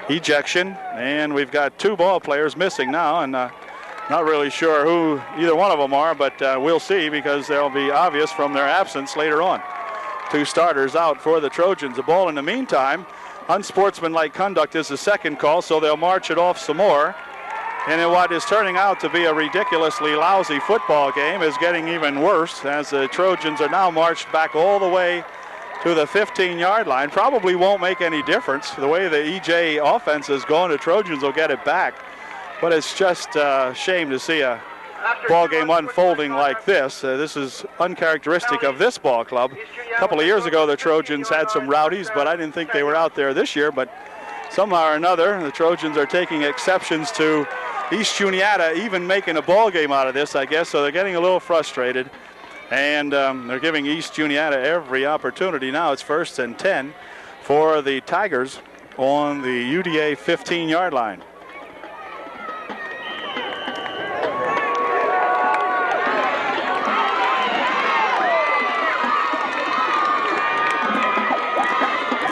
B: Ejection, and we've got two ball players missing now, and not really sure who either one of them are, but we'll see because they'll be obvious from their absence later on. Two starters out for the Trojans. The ball in the meantime, unsportsmanlike conduct is the second call, so they'll march it off some more. And in what is turning out to be a ridiculously lousy football game is getting even worse as the Trojans are now marched back all the way to the 15-yard line. Probably won't make any difference. The way the EJ offense is going, the Trojans will get it back. But it's just a shame to see a ball game unfolding like this. This is uncharacteristic of this ball club. A couple of years ago, the Trojans had some rowdies, but I didn't think they were out there this year. But somehow or another, the Trojans are taking exceptions to East Juniata even making a ball game out of this, I guess. So they're getting a little frustrated. And they're giving East Juniata every opportunity. Now it's first and 10 for the Tigers on the UDA 15-yard line.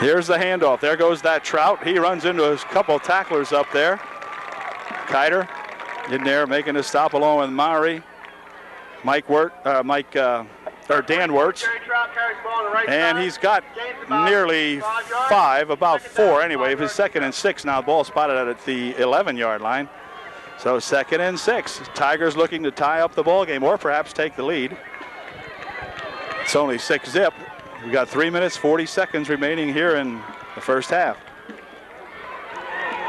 B: Here's the handoff. There goes that Trout. He runs into a couple tacklers up there. Kiter in there making a stop along with Maury. Dan Wirtz. And he's got nearly 5, about 4 anyway. It was 2nd and 6 now. Ball spotted at the 11-yard line. So 2nd and 6. Tigers looking to tie up the ball game or perhaps take the lead. It's only 6-zip. We got 3 minutes, 40 seconds remaining here in the first half.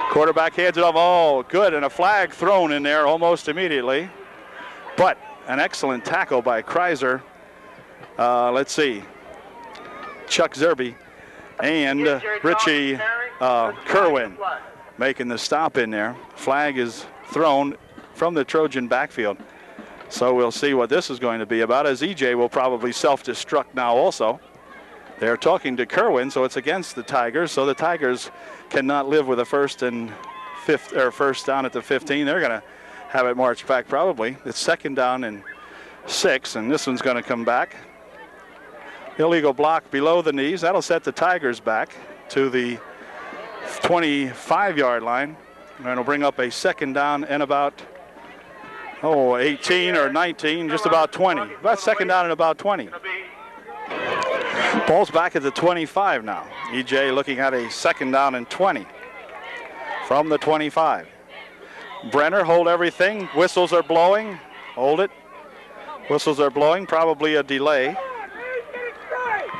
B: Quarterback hands it off. Oh, good. And a flag thrown in there almost immediately. But an excellent tackle by Kreiser. Let's see. Chuck Zerby and Richie Kerwin making the stop in there. Flag is thrown from the Trojan backfield. So we'll see what this is going to be about, as EJ will probably self-destruct now also. They're talking to Kerwin, so it's against the Tigers. So the Tigers cannot live with a first down at the 15. They're going to have it march back probably. It's 2nd down and 6, and this one's going to come back. Illegal block below the knees. That'll set the Tigers back to the 25-yard line. And it'll bring up a 2nd down and about 18 or 19, just about 20. About 2nd down and about 20. Ball's back at the 25 now. EJ looking at a 2nd down and 20 from the 25. Brenner, hold everything. Whistles are blowing. Hold it. Whistles are blowing, probably a delay.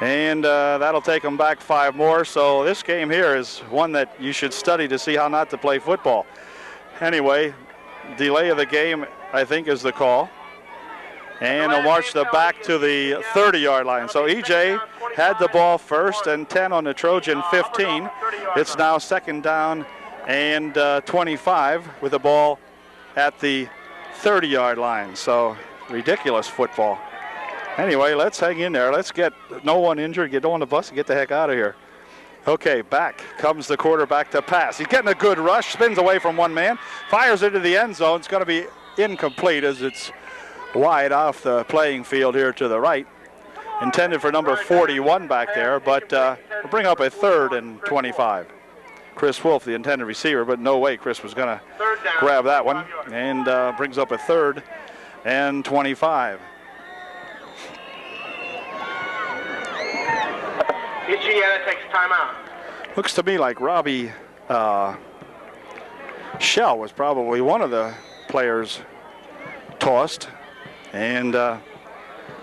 B: And that'll take them back 5 more. So this game here is one that you should study to see how not to play football. Anyway, delay of the game, I think, is the call. And they'll march the back to the 30-yard line. So EJ had the ball 1st and 10 on the Trojan 15. It's now 2nd down and 25 with the ball at the 30-yard line. So ridiculous football. Anyway, let's hang in there. Let's get no one injured, get on the bus and get the heck out of here. Okay, back comes the quarterback to pass. He's getting a good rush, spins away from one man, fires into the end zone. It's going to be incomplete as it's wide off the playing field here to the right. Intended for number 41 back there, but we'll bring up a 3rd and 25. Chris Wolf, the intended receiver, but no way Chris was going to grab that one. And brings up a 3rd and 25.
A: Juniata takes timeout.
B: Looks to me like Robbie Shell was probably one of the players tossed. And I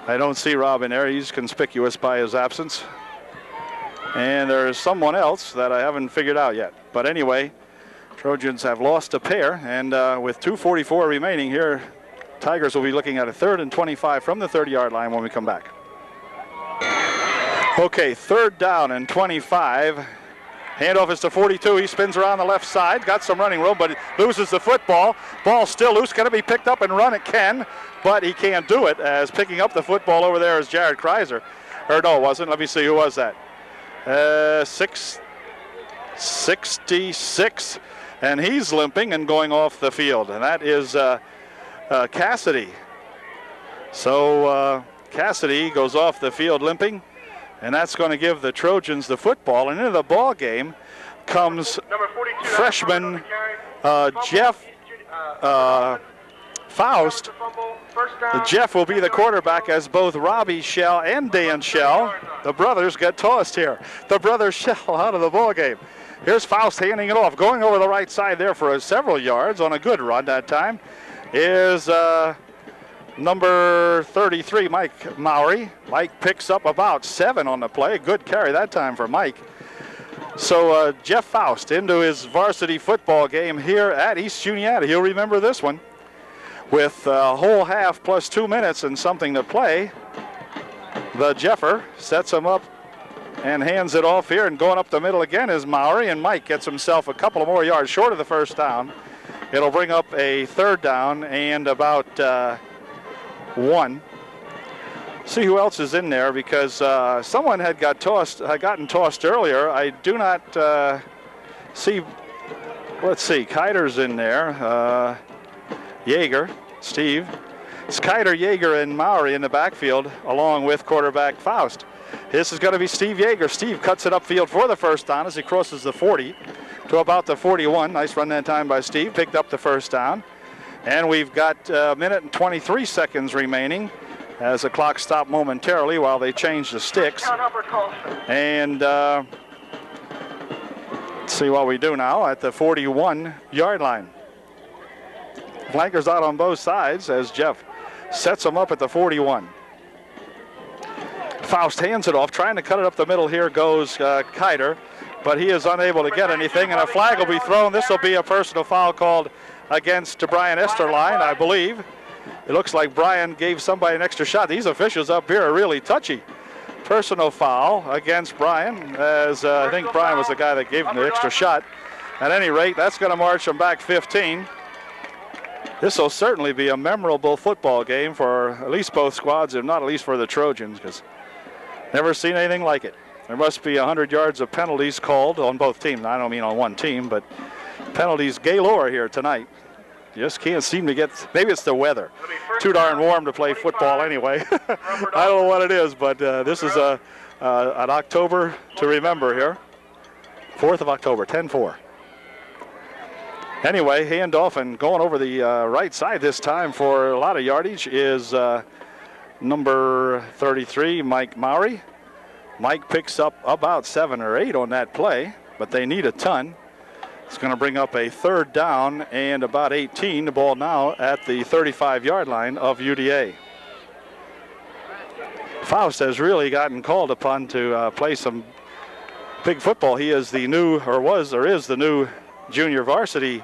B: don't see Rob in there. He's conspicuous by his absence. And there's someone else that I haven't figured out yet. But anyway, Trojans have lost a pair. And with 2:44 remaining here, Tigers will be looking at a 3rd and 25 from the 30-yard line when we come back. Okay, 3rd down and 25. Handoff is to 42. He spins around the left side. Got some running room, but loses the football. Ball still loose. Going to be picked up and run. It can, but he can't do it, as picking up the football over there is Jared Kreiser. Or no, it wasn't. Let me see. Who was that? 66. And he's limping and going off the field. And that is Cassidy. So Cassidy goes off the field limping. And that's going to give the Trojans the football. And into the ball game comes freshman Jeff Faust. Jeff will be the quarterback, as both Robbie Shell and Dan Shell, the brothers, get tossed here. The brothers Shell out of the ball game. Here's Faust handing it off. Going over the right side there for several yards on a good run that time is number 33, Mike Maury. Mike picks up about 7 on the play. Good carry that time for Mike. So Jeff Faust into his varsity football game here at East Juniata. He'll remember this one. With a whole half plus 2 minutes and something to play, the Jeffer sets him up and hands it off here. And going up the middle again is Maury, and Mike gets himself a couple of more yards short of the first down. It'll bring up a 3rd down and about 1. See who else is in there, because someone had gotten tossed earlier. I do not see. Let's see. Kiter's in there. Yeager, Steve. Skyder, Yeager, and Maury in the backfield, along with quarterback Faust. This is going to be Steve Yeager. Steve cuts it upfield for the first down as he crosses the 40 to about the 41. Nice run that time by Steve. Picked up the first down. And we've got a minute and 23 seconds remaining as the clock stopped momentarily while they change the sticks. And let's see what we do now at the 41-yard line. Flankers out on both sides as Jeff sets them up at the 41. Faust hands it off, trying to cut it up the middle. Here goes Kiter, but he is unable to get anything, and a flag will be thrown. This will be a personal foul called against Brian Esterline, I believe. It looks like Brian gave somebody an extra shot. These officials up here are really touchy. Personal foul against Brian, as I think Brian was the guy that gave him the extra shot. At any rate, that's going to march them back 15. This will certainly be a memorable football game for at least both squads, if not at least for the Trojans, because never seen anything like it. There must be 100 yards of penalties called on both teams. I don't mean on one team, but penalties galore here tonight. Just can't seem to get, maybe it's the weather. Too darn warm to play football anyway. I don't know what it is, but this is an October to remember here. 4th of October, 10-4. Anyway, handoff and going over the right side this time for a lot of yardage is number 33, Mike Maury. Mike picks up about 7 or 8 on that play, but they need a ton. It's going to bring up a 3rd down and about 18. The ball now at the 35-yard line of UDA. Faust has really gotten called upon to play some big football. He is the new, is the new junior varsity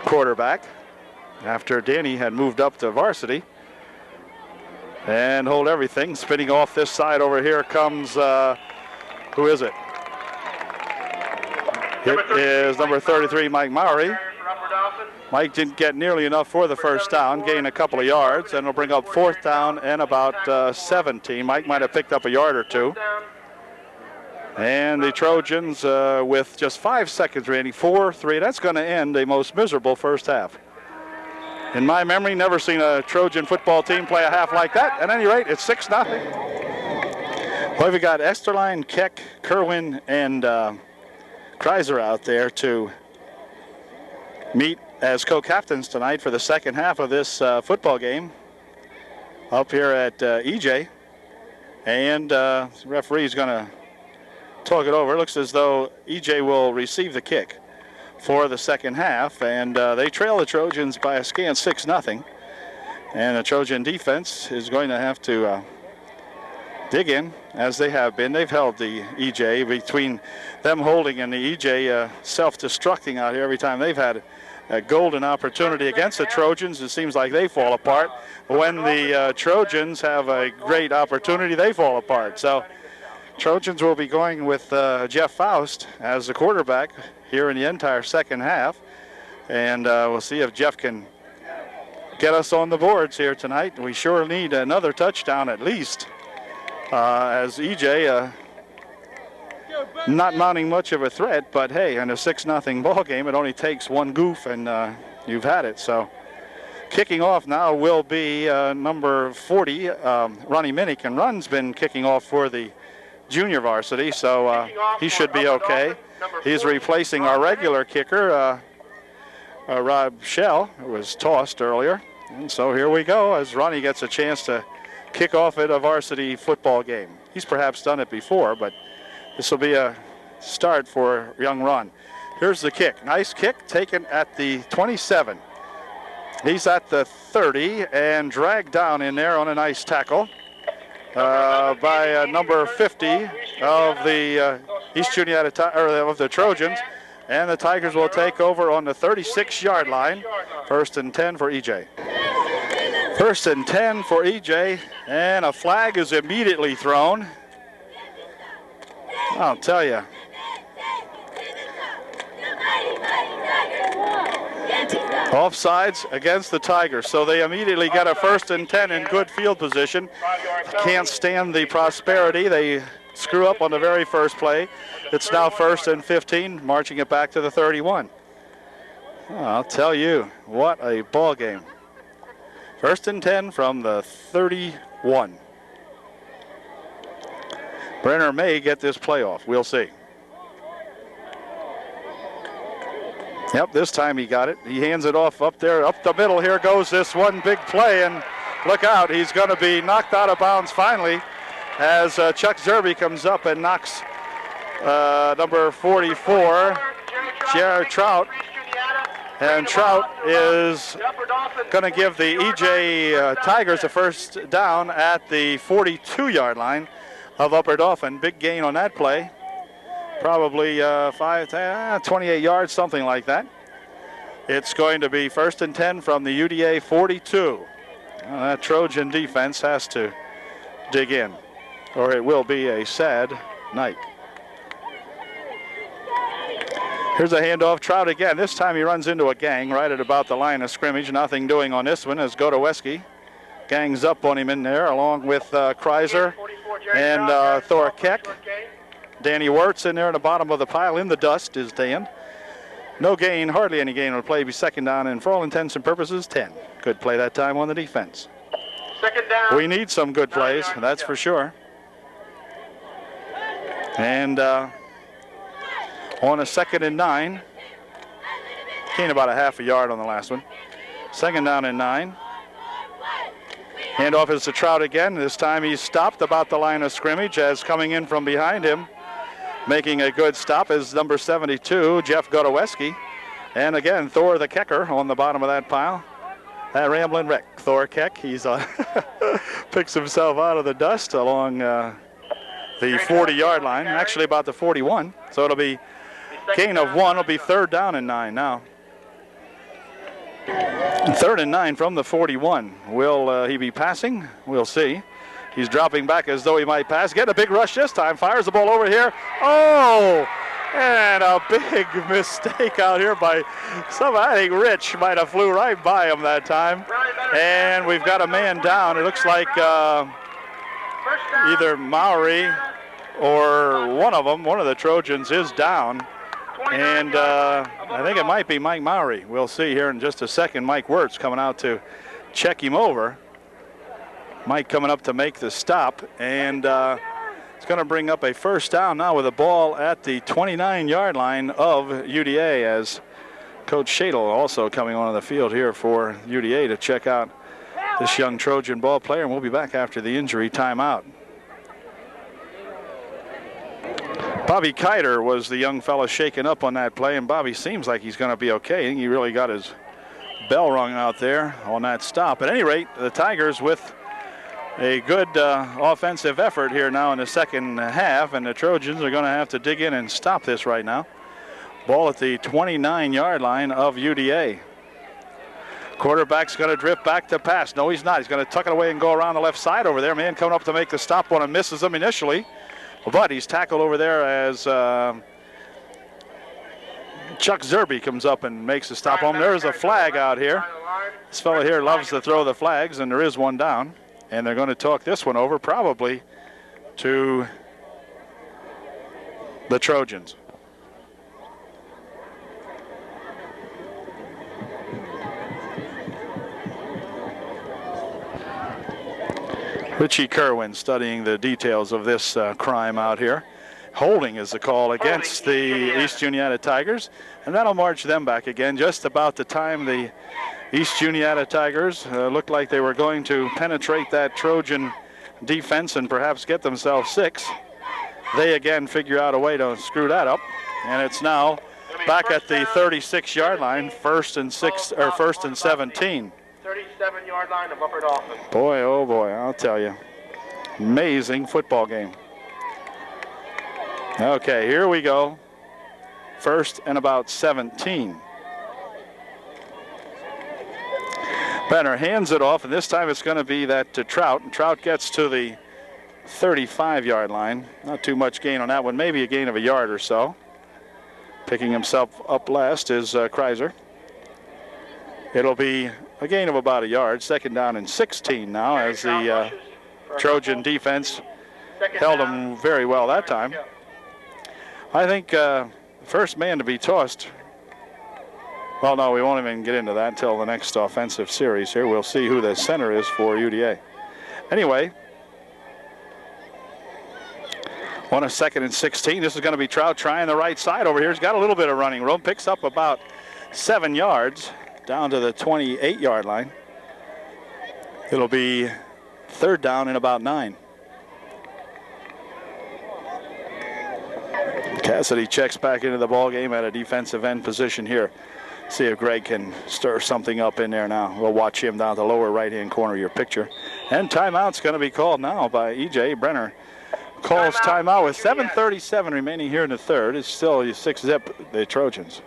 B: quarterback after Danny had moved up to varsity. And hold everything. Spinning off this side over here comes, who is it? It is number 33, Mike Maury. Mike didn't get nearly enough for the first down, gain a couple of yards, and it'll bring up 4th down and about 17. Mike might have picked up a yard or two. And the Trojans with just 5 seconds remaining, 4-3. That's going to end a most miserable first half. In my memory, never seen a Trojan football team play a half like that. At any rate, it's 6-0. Well, we've got Esterline, Keck, Kerwin, and Kreiser out there to meet as co-captains tonight for the second half of this football game up here at EJ. And the referee's going to talk it over. It looks as though EJ will receive the kick for the second half, and they trail the Trojans by a scant 6-0. And the Trojan defense is going to have to dig in, as they have been. They've held the EJ. Between them holding and the EJ self-destructing out here every time they've had a golden opportunity against the Trojans, it seems like they fall apart. When the Trojans have a great opportunity, they fall apart. So Trojans will be going with Jeff Faust as the quarterback here in the entire second half. And we'll see if Jeff can get us on the boards here tonight. We sure need another touchdown at least, as EJ not mounting much of a threat, but hey, in a 6-0 ball game, it only takes one goof and you've had it. So kicking off now will be number 40, Ronnie Minnick, and Run's been kicking off for the junior varsity, so he should be okay. He's replacing our regular kicker, Rob Shell, who was tossed earlier. And so here we go as Ronnie gets a chance to kick off at a varsity football game. He's perhaps done it before, but this will be a start for young Ron. Here's the kick. Nice kick taken at the 27. He's at the 30 and dragged down in there on a nice tackle by number 50 of the East Juniata, or of the Trojans. And the Tigers will take over on the 36-yard line. 1st and 10 for EJ. 1st and 10 for EJ, and a flag is immediately thrown. I'll tell you. Offsides against the Tigers, so they immediately get a 1st and 10 in good field position. Can't stand the prosperity. They screw up on the very first play. It's now 1st and 15, marching it back to the 31. I'll tell you, what a ball game. First and 10 from the 31. Brenner may get this playoff. We'll see. Yep, this time he got it. He hands it off up there, up the middle. Here goes this one big play, and look out. He's going to be knocked out of bounds finally as Chuck Zerby comes up and knocks number 44, Jared Trout. And Trout is going to give the EJ Tigers a first down at the 42-yard line of Upper Dauphin. Big gain on that play. Probably 28 yards, something like that. It's going to be first and 10 from the UDA 42. That Trojan defense has to dig in, or it will be a sad night. Here's a handoff. Trout again. This time he runs into a gang right at about the line of scrimmage. Nothing doing on this one as Godoweski gangs up on him in there along with Kreiser and Thor Keck. Danny Wirtz in there in the bottom of the pile in the dust is Dan. No gain, hardly any gain on the play. Be second down, and for all intents and purposes, 10. Good play that time on the defense.
A: Second down.
B: We need some good plays, that's for sure. And on a 2nd and 9, gained about a half a yard on the last one. Second down and 9. Handoff is to Trout again. This time he's stopped about the line of scrimmage as coming in from behind him, making a good stop is number 72, Jeff Godoweski. And again, Thor the Kecker on the bottom of that pile. That rambling wreck, Thor Keck, he's picks himself out of the dust along the 40-yard line, actually about the 41. So it'll be gain of 1. It'll be third down and 9 now. Third and 9 from the 41. Will he be passing? We'll see. He's dropping back as though he might pass. Getting a big rush this time. Fires the ball over here. Oh! And a big mistake out here by somebody. I think Rich might have flew right by him that time. And we've got a man down. It looks like either Maury or one of the Trojans is down. And I think it might be Mike Maury. We'll see here in just a second. Mike Wirtz coming out to check him over. Mike coming up to make the stop. And it's going to bring up a first down now with a ball at the 29-yard line of UDA as Coach Shadle also coming onto the field here for UDA to check out this young Trojan ball player. And we'll be back after the injury timeout. Bobby Kiter was the young fella shaken up on that play, and Bobby seems like he's going to be okay. I think he really got his bell rung out there on that stop. At any rate, the Tigers with a good offensive effort here now in the second half, and the Trojans are going to have to dig in and stop this right now. Ball at the 29-yard line of UDA. Quarterback's going to drift back to pass. No, he's not. He's going to tuck it away and go around the left side over there. Man coming up to make the stop on him, misses him initially. But he's tackled over there as Chuck Zerby comes up and makes a stop on him. There's a flag out here. This fella here loves to throw the flags, and there is one down. And they're going to talk this one over probably to the Trojans. Richie Kerwin studying the details of this crime out here. Holding is the call against the East Juniata Tigers, and that'll march them back again just about the time the East Juniata Tigers looked like they were going to penetrate that Trojan defense and perhaps get themselves 6. They again figure out a way to screw that up, and it's now back at the 36-yard line, first and 17.
A: 37-yard line of Upper Dauphin.
B: Boy, oh boy, I'll tell you. Amazing football game. Okay, here we go. First and about 17. Benner hands it off, and this time it's going to be that to Trout. And Trout gets to the 35-yard line. Not too much gain on that one, maybe a gain of a yard or so. Picking himself up last is Kreiser. It'll be a gain of about a yard. Second down and 16 now as the Trojan defense held them very well that time. I think first man to be tossed Well, no, we won't even get into that until the next offensive series here. We'll see who the center is for UDA. Anyway, on a 2nd and 16. This is going to be Trout trying the right side over here. He's got a little bit of running room. Picks up about 7 yards down to the 28-yard line. It'll be 3rd down and about 9. Cassidy checks back into the ball game at a defensive end position here. See if Greg can stir something up in there now. We'll watch him down the lower right-hand corner of your picture. And timeout's going to be called now by E.J. Brenner. Calls timeout with 7:37 remaining here in the 3rd. It's still 6-zip, the Trojans.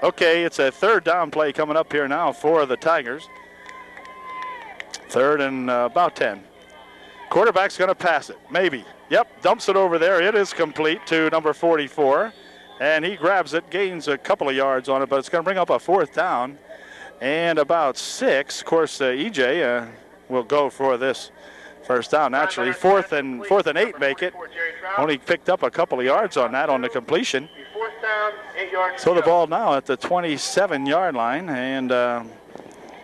B: Okay, it's a 3rd down play coming up here now for the Tigers. 3rd and about 10. Quarterback's going to pass it, maybe. Yep, dumps it over there. It is complete to number 44. And he grabs it, gains a couple of yards on it, but it's going to bring up a 4th down and about 6. Of course, EJ will go for this 1st down. Naturally, 4th and 8 make it. Only picked up a couple of yards on that on the completion.
A: 4th down, 8 yards.
B: So the ball now at the 27-yard line, and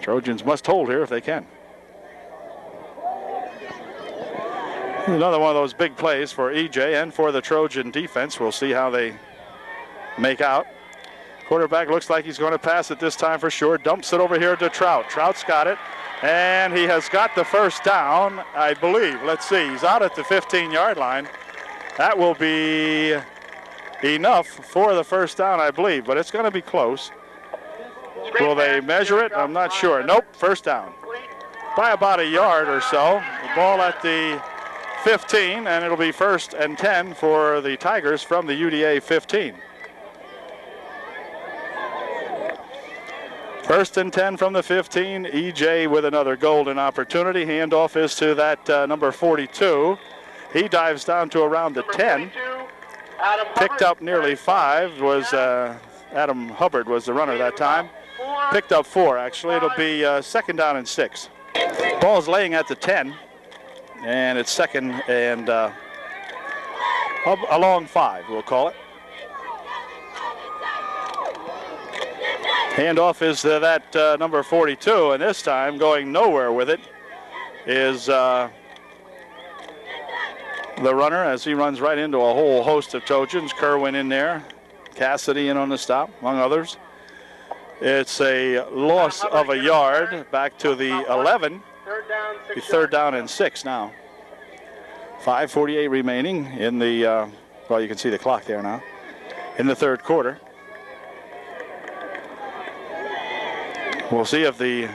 B: Trojans must hold here if they can. Another one of those big plays for EJ and for the Trojan defense. We'll see how they make out. Quarterback looks like he's going to pass it this time for sure. Dumps it over here to Trout. Trout's got it, and he has got the 1st down, I believe. Let's see. He's out at the 15-yard line. That will be enough for the 1st down, I believe, but it's going to be close. Will they measure it? I'm not sure. Nope, 1st down. By about a yard or so. The ball at the 15, and it'll be 1st and 10 for the Tigers from the UDA 15. 1st and 10 from the 15. EJ with another golden opportunity. Handoff is to that number 42. He dives down to around the 10. Picked up nearly 5. Was Adam Hubbard was the runner that time. Picked up 4, actually. It'll be 2nd down and 6. Ball's laying at the 10. And it's 2nd and along 5, we'll call it. Handoff is to that number 42, and this time going nowhere with it is the runner as he runs right into a whole host of Trojans. Kerwin in there, Cassidy in on the stop, among others. It's a loss of a yard back to the 11. 3rd down and 6 now. 5:48 remaining in the, well, you can see the clock there now, in the 3rd quarter. We'll see if the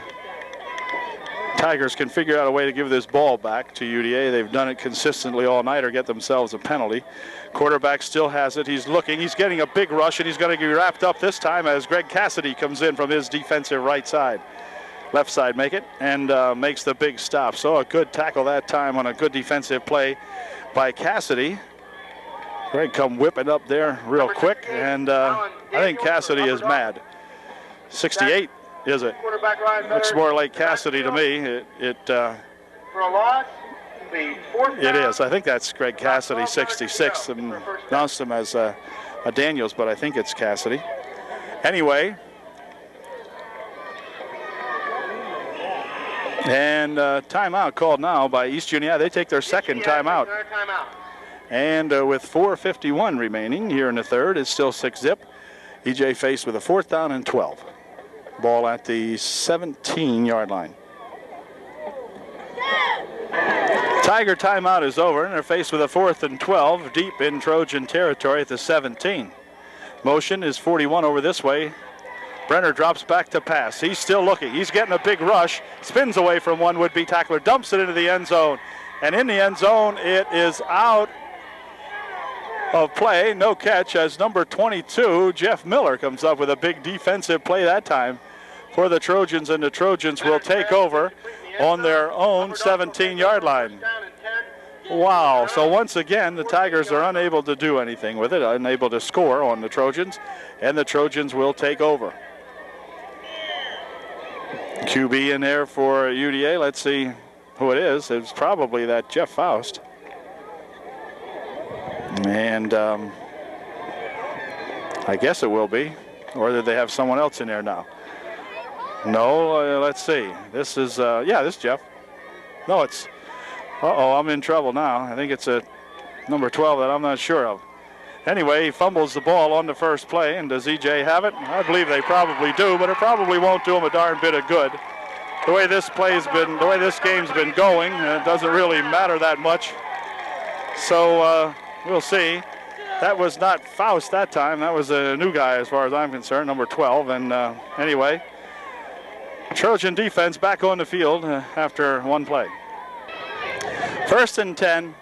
B: Tigers can figure out a way to give this ball back to UDA. They've done it consistently all night or get themselves a penalty. Quarterback still has it. He's looking. He's getting a big rush, and he's going to get wrapped up this time as Greg Cassidy comes in from his defensive right side. Left side make it and makes the big stop. So a good tackle that time on a good defensive play by Cassidy. Greg come whipping up there real quick, and I think Cassidy is mad. 68. Is it? Looks more like Cassidy to me.
A: For a loss, the 4th
B: it is. I think that's Greg Cassidy, 66. And announced him as a Daniels, but I think it's Cassidy. Anyway. And timeout called now by East Juniata. They take their 2nd timeout. And with 4:51 remaining here in the 3rd, it's still 6-zip. EJ faced with a 4th down and 12. Ball at the 17-yard line. Tiger timeout is over, and they're faced with a 4th and 12 deep in Trojan territory at the 17. Motion is 41 over this way. Brenner drops back to pass. He's still looking. He's getting a big rush. Spins away from one would-be tackler. Dumps it into the end zone. And in the end zone, it is out of play. No catch as number 22, Jeff Miller, comes up with a big defensive play that time for the Trojans, and the Trojans will take over on their own 17-yard line. Wow. So once again, the Tigers are unable to do anything with it, unable to score on the Trojans, and the Trojans will take over. QB in there for UDA. Let's see who it is. It's probably that Jeff Faust. I guess it will be. Or did they have someone else in there now? No, let's see. This is, this is Jeff. No, it's, I'm in trouble now. I think it's a number 12 that I'm not sure of. Anyway, he fumbles the ball on the first play, and does EJ have it? I believe they probably do, but it probably won't do him a darn bit of good. The way this game's been going, it doesn't really matter that much. So we'll see. That was not Faust that time. That was a new guy as far as I'm concerned, number 12. And anyway, Trojan defense back on the field after one play. 1st and 10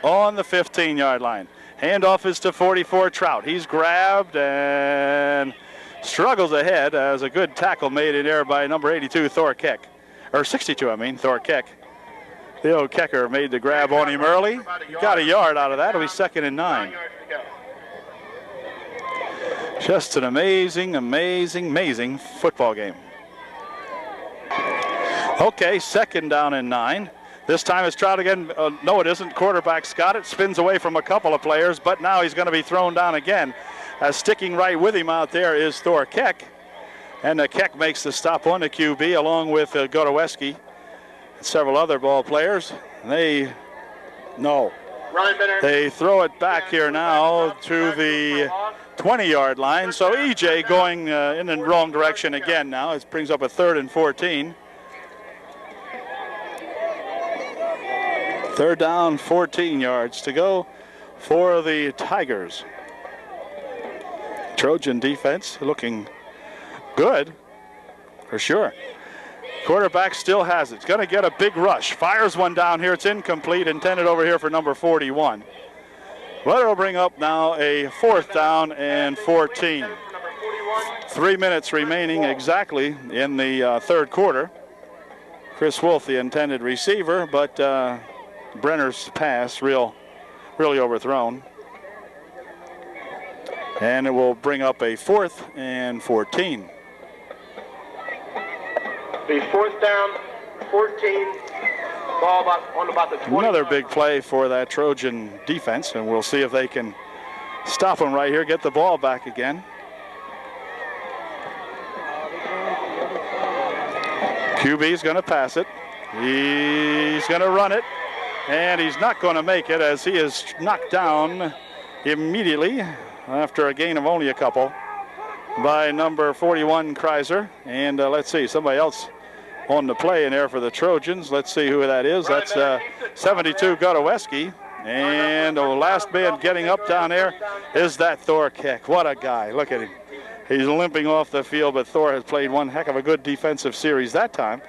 B: on the 15-yard line. Handoff is to 44 Trout. He's grabbed and struggles ahead as a good tackle made in there by number 82, Thor Keck. Or 62, I mean, Thor Keck. Theo Kecker made the grab on him early. Got a yard out of that. It'll be 2nd and 9. Just an amazing, amazing, amazing football game. Okay, 2nd down and 9. This time it's Trout again. No, it isn't. Quarterback's got it. Spins away from a couple of players, but now he's going to be thrown down again. As sticking right with him out there is Thor Keck. And Keck makes the stop on the QB along with Godoweski and several other ball players. They throw it back here now to the 20-yard line. So EJ going in the wrong direction again now. It brings up a 3rd and 14. 3rd down, 14 yards to go for the Tigers. Trojan defense looking good, for sure. Quarterback still has it. It's going to get a big rush. Fires one down here. It's incomplete, intended over here for number 41. But it'll bring up now a 4th down and 14. 3 minutes remaining exactly in the 3rd quarter. Chris Wolf, the intended receiver, but Brenner's pass really overthrown. And it will bring up a 4th and 14.
A: The 4th down, 14, ball on about the 20.
B: Another big play for that Trojan defense, and we'll see if they can stop them right here, get the ball back again. QB's going to pass it. He's going to run it, and he's not going to make it as he is knocked down immediately after a gain of only a couple by number 41 Kreiser. And let's see, somebody else on the play in there for the Trojans. Let's see who that is. That's 72 Godoweski. And the last man getting up down there is that Thor Keck. What a guy. Look at him. He's limping off the field, but Thor has played one heck of a good defensive series that time.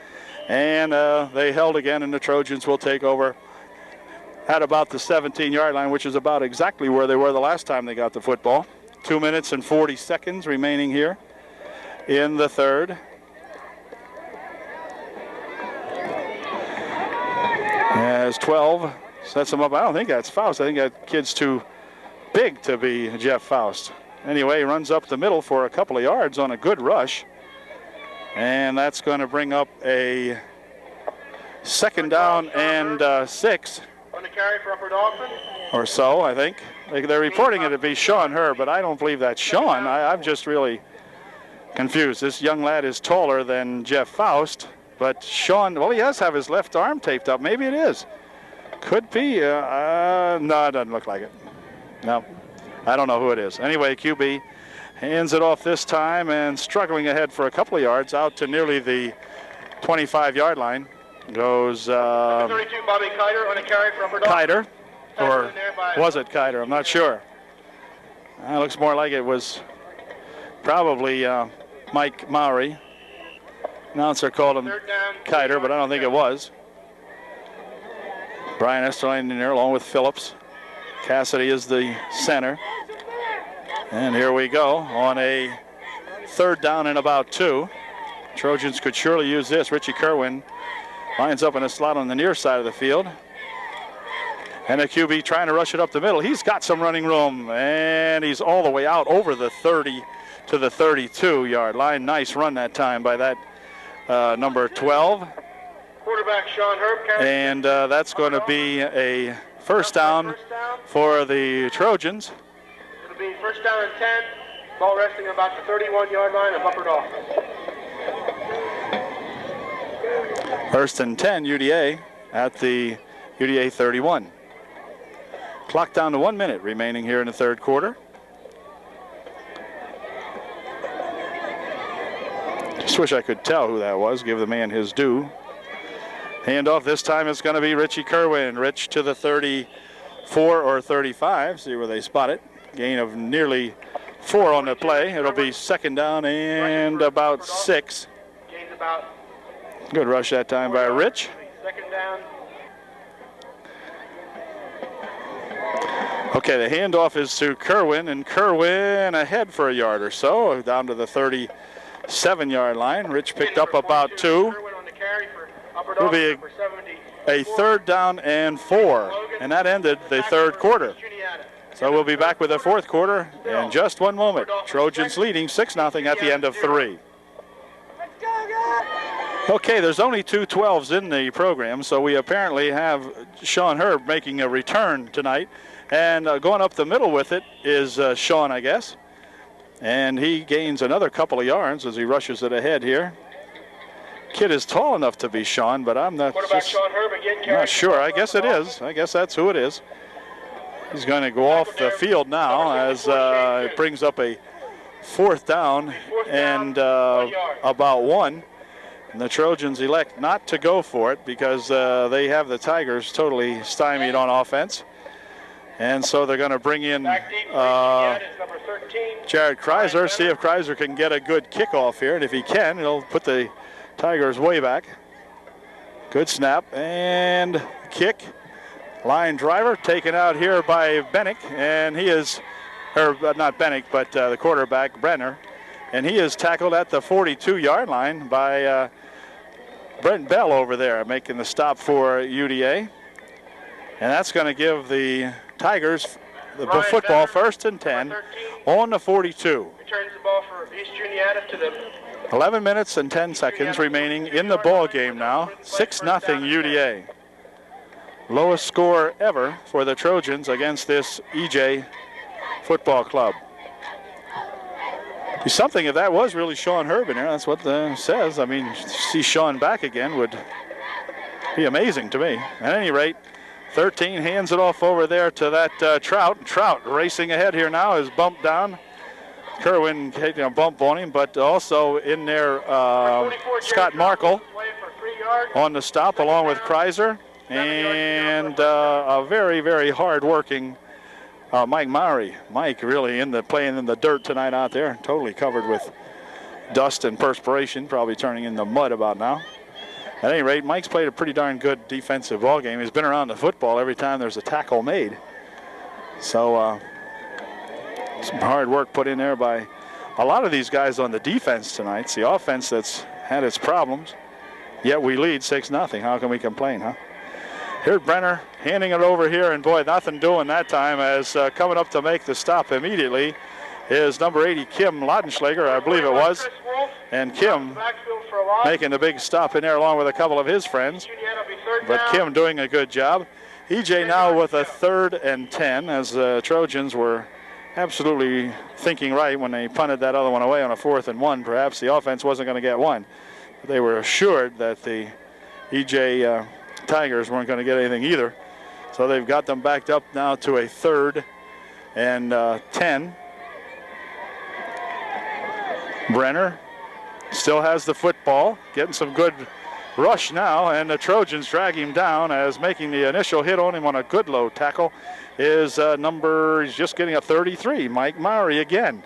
B: And they held again, and the Trojans will take over at about the 17-yard line, which is about exactly where they were the last time they got the football. 2 minutes and 40 seconds remaining here in the 3rd. As 12 sets him up. I don't think that's Faust. I think that kid's too big to be Jeff Faust. Anyway, he runs up the middle for a couple of yards on a good rush. And that's going to bring up a 2nd down and 6.
A: On the carry for Upper Dauphin.
B: Or so, I think. They're reporting it to be Sean Herr, but I don't believe that's Sean. I'm just really confused. This young lad is taller than Jeff Faust, but Sean, well, he does have his left arm taped up. Maybe it is. Could be. No, it doesn't look like it. No, I don't know who it is. Anyway, QB hands it off this time and struggling ahead for a couple of yards out to nearly the 25-yard line. Goes
A: 32 Bobby Kiter on a carry for Upper
B: Kiter,
A: Dauphin.
B: or was it Kiter? I'm not sure. It looks more like it was probably Mike Mowry. Announcer called him Kiter, but I don't think it was. Brian Esterline in there along with Phillips. Cassidy is the center. And here we go on a 3rd down and about 2. Trojans could surely use this. Richie Kerwin lines up in a slot on the near side of the field. And the QB trying to rush it up the middle. He's got some running room, and he's all the way out over the 30 to the 32-yard line. Nice run that time by that number 12.
A: Quarterback Sean Herb.
B: And that's going to be a 1st down for the Trojans.
A: It'll be 1st down and 10 Ball resting about the 31-yard line of Upper Dolphin.
B: 1st and 10, UDA at the UDA 31. Clock down to 1 minute remaining here in the third quarter. Just wish I could tell who that was, give the man his due. Handoff this time is going to be Richie Kerwin. Rich to the 34 or 35. See where they spot it. Gain of nearly 4 on the play. It'll be 2nd down and about 6.
A: Gains about.
B: Good rush that time by Rich.
A: 2nd down.
B: Okay, the handoff is to Kerwin, and Kerwin ahead for a yard or so, down to the 37-yard line. Rich picked up about 2. It'll be a 3rd down and 4, and that ended the third quarter. So we'll be back with the fourth quarter in just 1 moment. Trojans leading 6-0 at the end of 3. Okay, there's only 2 12s in the program, so we apparently have Sean Herb making a return tonight. And going up the middle with it is Sean, I guess. And he gains another couple of yards as he rushes it ahead here. Kid is tall enough to be Sean, but I'm not
A: Sean Herb again,
B: not sure. I guess it is. I guess that's who it is. He's going to go off the field now as it brings up a 4th down and about 1. And the Trojans elect not to go for it because they have the Tigers totally stymied on offense. And so they're going to bring in Jared Kreiser, see if Kreiser can get a good kickoff here. And if he can, he'll put the Tigers way back. Good snap and kick. Line driver taken out here by Bennick. And he is, or not Bennick, but the quarterback, Brenner. And he is tackled at the 42-yard line by Brent Bell over there, making the stop for UDA. And that's going to give the Tigers the football 1st and 10 on the 42.
A: Returns the ball for East Juniata to the
B: 11 minutes and 10 seconds remaining in the ball game now. 6-0 UDA. Lowest score ever for the Trojans against this EJ football club. Be something if that was really Sean Herb in there. That's what it says. I mean, to see Sean back again would be amazing to me. At any rate, 13 hands it off over there to that Trout. Trout racing ahead here now is bumped down. Kerwin taking a bump on him, but also in there Scott Markle on the stop along with Kreiser. And a very, very hard-working Mike Maury. Mike really playing in the dirt tonight out there, totally covered with dust and perspiration, probably turning into mud about now. At any rate, Mike's played a pretty darn good defensive ball game. He's been around the football every time there's a tackle made. So some hard work put in there by a lot of these guys on the defense tonight. It's the offense that's had its problems, yet we lead 6-0. How can we complain, huh? Here's Brenner handing it over here, and boy, nothing doing that time as coming up to make the stop immediately is number 80, Kim Laudenschlager, I believe it was. And Kim making the big stop in there along with a couple of his friends. But Kim doing a good job. EJ now with a 3rd and 10 as the Trojans were absolutely thinking right when they punted that other one away on a 4th and 1. Perhaps the offense wasn't going to get one. But they were assured that the EJ Tigers weren't going to get anything either. So they've got them backed up now to a 3rd and 10. Brenner still has the football, getting some good rush now, and the Trojans drag him down as making the initial hit on him on a good low tackle is he's just getting a 33, Mike Maury again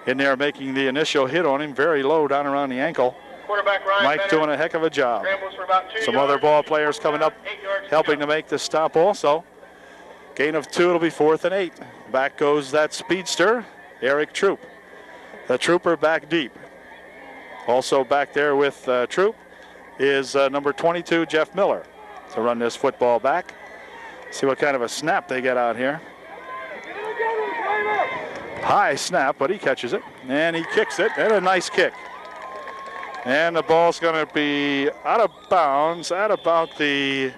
B: in there making the initial hit on him, very low down around the ankle.
A: Quarterback Ryan
B: Mike
A: Bennett
B: doing a heck of a job.
A: for about 2
B: Some
A: yards.
B: other ball players coming up,
A: 8 yards
B: helping to make the stop also. Gain of 2, it'll be 4th and 8. Back goes that speedster, Eric Troop. The Trooper back deep. Also back there with Troop is number 22, Jeff Miller, to run this football back. See what kind of a snap they get out here. High snap, but he catches it, and he kicks it, and a nice kick. And the ball's going to be out of bounds at about the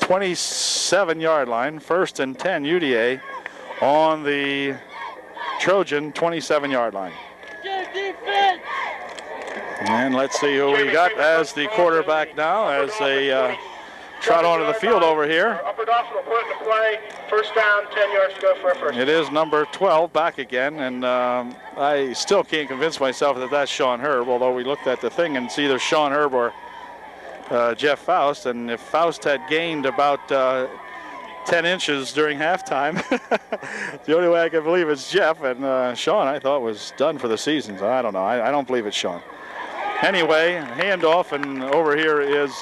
B: 27-yard line. 1st and 10 UDA on the Trojan 27-yard line. And let's see who we got as the quarterback now as they trot onto the field over here.
A: Upper Dawson will put it into play. First down, 10 yards to go for a first.
B: It is number 12 back again, and I still can't convince myself that that's Sean Herb, although we looked at the thing and it's either Sean Herb or Jeff Faust, and if Faust had gained about 10 inches during halftime, the only way I can believe it's Jeff, and Sean I thought was done for the season, so I don't know. I don't believe it's Sean. Anyway, handoff, and over here is,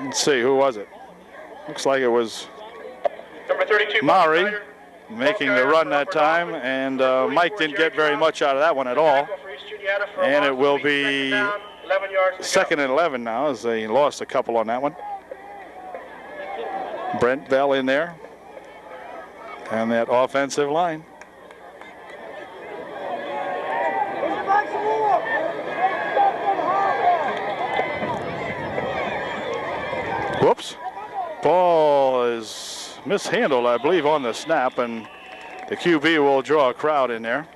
B: let's see, who was it? Looks like it was
A: number 32,
B: Maury making the run that time, and Mike didn't get very much out of that one at all. And it will be 2nd and 11 now as they lost a couple on that one. Brent Bell in there and that offensive line. Whoops. Ball is mishandled, I believe, on the snap, and the QB will draw a crowd in there.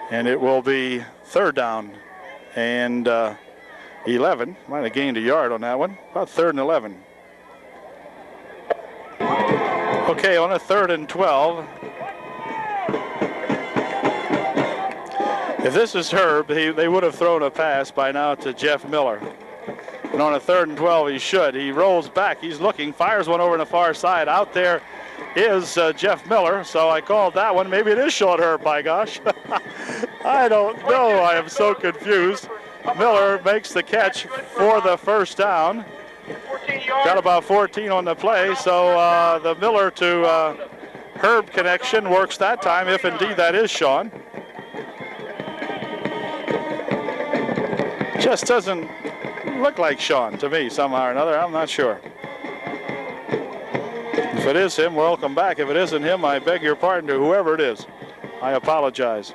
B: And it will be 3rd down and 11. Might have gained a yard on that one. About 3rd and 11. Okay, on a 3rd and 12. If this is Herb, they would have thrown a pass by now to Jeff Miller. And on a 3rd and 12, he should. He rolls back. He's looking, fires one over on the far side. Out there is Jeff Miller, so I called that one. Maybe it is Sean Herb, by gosh. I don't know. I am so confused. Miller makes the catch for the first down. Got about 14 on the play, so the Miller to Herb connection works that time, if indeed that is Sean. Just doesn't look like Sean to me somehow or another. I'm not sure. If it is him, welcome back. If it isn't him, I beg your pardon to whoever it is. I apologize.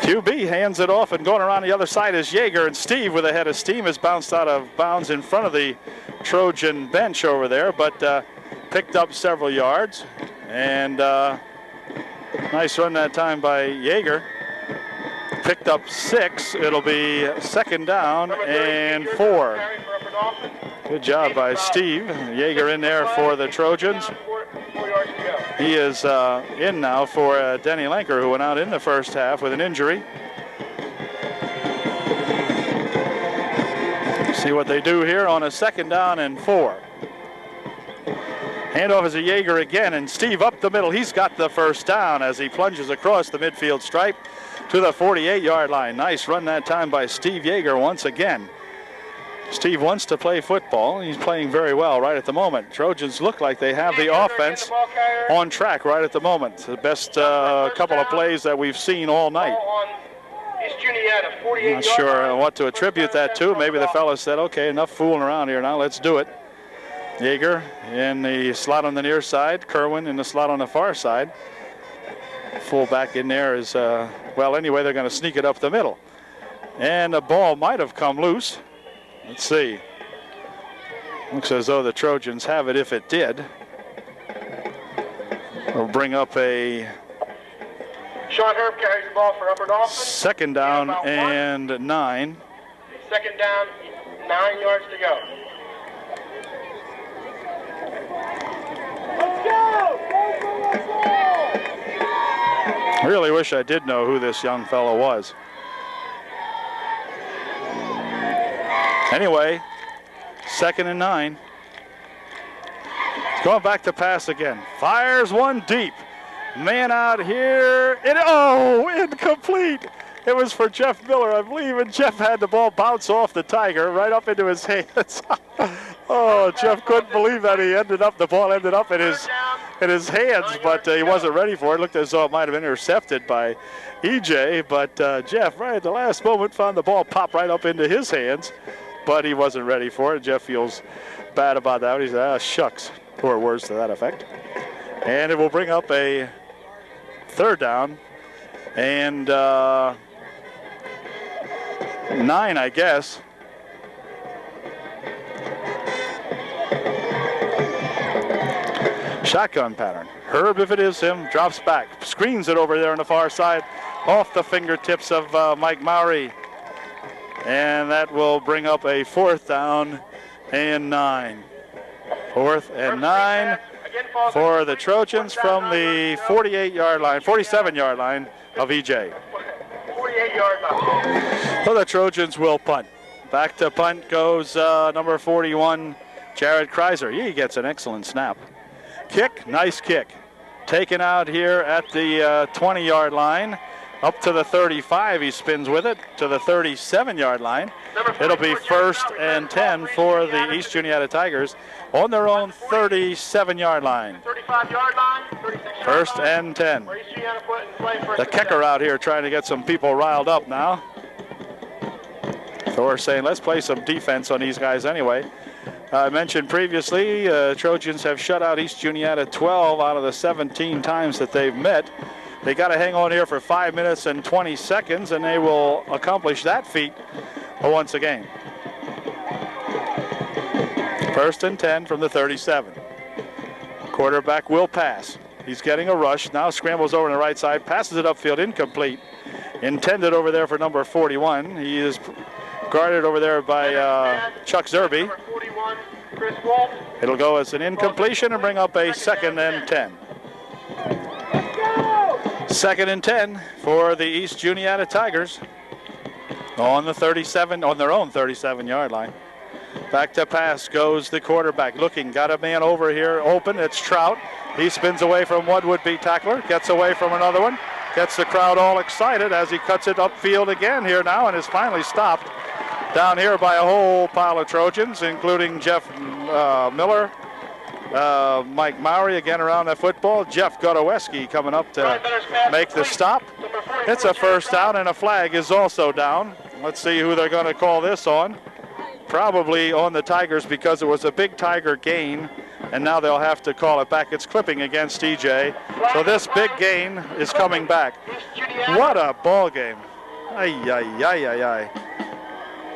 B: QB hands it off, and going around the other side is Yeager, and Steve with a head of steam has bounced out of bounds in front of the Trojan bench over there, but picked up several yards. And nice run that time by Yeager. Picked up 6. It'll be 2nd down and 4. Good job by Steve. Yeager in there for the Trojans. He is in now for Denny Lenker, who went out in the first half with an injury. See what they do here on a 2nd down and 4. Handoff is a Yeager again, and Steve up the middle. He's got the first down as he plunges across the midfield stripe to the 48-yard line. Nice run that time by Steve Yeager once again. Steve wants to play football. He's playing very well right at the moment. Trojans look like they have the offense on track right at the moment. The best couple of plays that we've seen all night. Not sure what to attribute that to. Maybe the fellas said, okay, enough fooling around here now, let's do it. Yeager in the slot on the near side. Kerwin in the slot on the far side. Fullback in there is, well, anyway, they're going to sneak it up the middle. And the ball might have come loose. Let's see. Looks as though the Trojans have it if it did. We'll bring up a
A: Sean Herb carries the ball for Upper Dawson.
B: 2nd down and 9.
A: 2nd down, 9 yards to go.
B: I really wish I did know who this young fellow was. Anyway, 2nd and 9. He's going back to pass again. Fires one deep. Man out here. Incomplete. It was for Jeff Miller, I believe, and Jeff had the ball bounce off the Tiger right up into his hands. Oh, Jeff couldn't believe that the ball ended up in his hands, but he wasn't ready for it. Looked as though it might have been intercepted by EJ, but Jeff, right at the last moment, found the ball pop right up into his hands, but he wasn't ready for it. Jeff feels bad about that. He said, shucks, poor words to that effect. And it will bring up a 3rd down and 9, I guess. Shotgun pattern. Herb, if it is him, drops back. Screens it over there on the far side. Off the fingertips of Mike Mowry. And that will bring up a 4th down and 9. 4th and 9 for the Trojans from the 48-yard line, 47-yard line of EJ.
A: 48-yard line.
B: So the Trojans will punt. Back to punt goes number 41, Jared Kreiser. He gets an excellent snap. Kick, nice kick. Taken out here at the 20-yard line. Up to the 35, he spins with it to the 37-yard line. It'll be 1st and 10 for the East Juniata Tigers on their own 37-yard line.
A: 35-yard line,
B: 1st and 10. The kicker out here trying to get some people riled up now. Thor saying, let's play some defense on these guys anyway. I mentioned previously, Trojans have shut out East Juniata 12 out of the 17 times that they've met. They got to hang on here for 5 minutes and 20 seconds, and they will accomplish that feat once again. 1st and 10 from the 37. Quarterback will pass. He's getting a rush. Now scrambles over on the right side, passes it upfield, incomplete. Intended over there for number 41. He is guarded over there by Chuck Zerby. It'll go as an incompletion and bring up a 2nd and 10. 2nd and 10 for the East Juniata Tigers on the 37, on their own 37-yard line. Back to pass goes the quarterback. Looking, got a man over here open. It's Trout. He spins away from one would-be tackler, gets away from another one, gets the crowd all excited as he cuts it upfield again here now and is finally stopped down here by a whole pile of Trojans, including Jeff Miller, Mike Mowry again around that football. Jeff Godoweski coming up to make the stop. It's a 1st down, and a flag is also down. Let's see who they're going to call this on. Probably on the Tigers because it was a big Tiger gain, and now they'll have to call it back. It's clipping against EJ. So this big gain is coming back. What a ball game. Ay, ay, ay, ay, ay.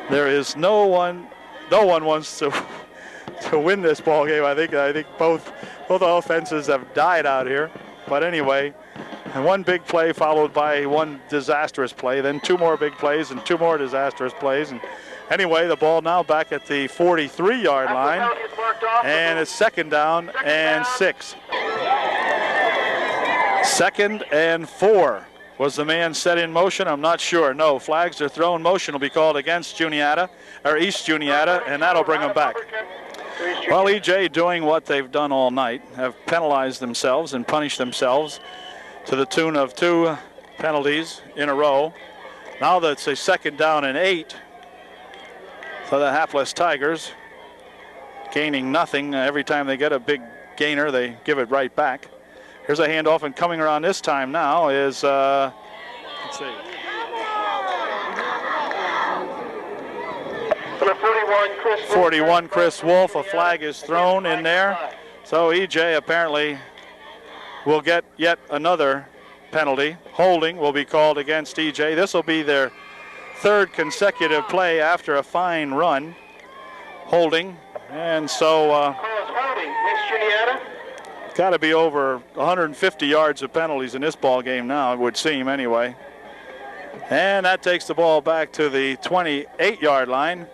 B: There is no one wants to win this ball game. I think both offenses have died out here. But anyway, one big play followed by one disastrous play, then 2 more big plays and 2 more disastrous plays. And anyway, the ball now back at the 43-yard line, and it's 2nd down and 6. 2nd and 4. Was the man set in motion? I'm not sure. No, flags are thrown. Motion will be called against Juniata, or East Juniata, and that'll bring them back. Well, EJ doing what they've done all night, have penalized themselves and punished themselves to the tune of 2 penalties in a row. Now that's a 2nd down and 8 for the hapless Tigers, gaining nothing. Every time they get a big gainer, they give it right back. Here's a handoff, and coming around this time now is, let's see.
A: Number
B: 41, Chris Wolf. A flag is thrown in there. So EJ apparently will get yet another penalty. Holding will be called against EJ. This will be their 3rd consecutive play after a fine run. Holding. And so got to be over 150 yards of penalties in this ball game now, it would seem anyway. And that takes the ball back to the 28-yard line,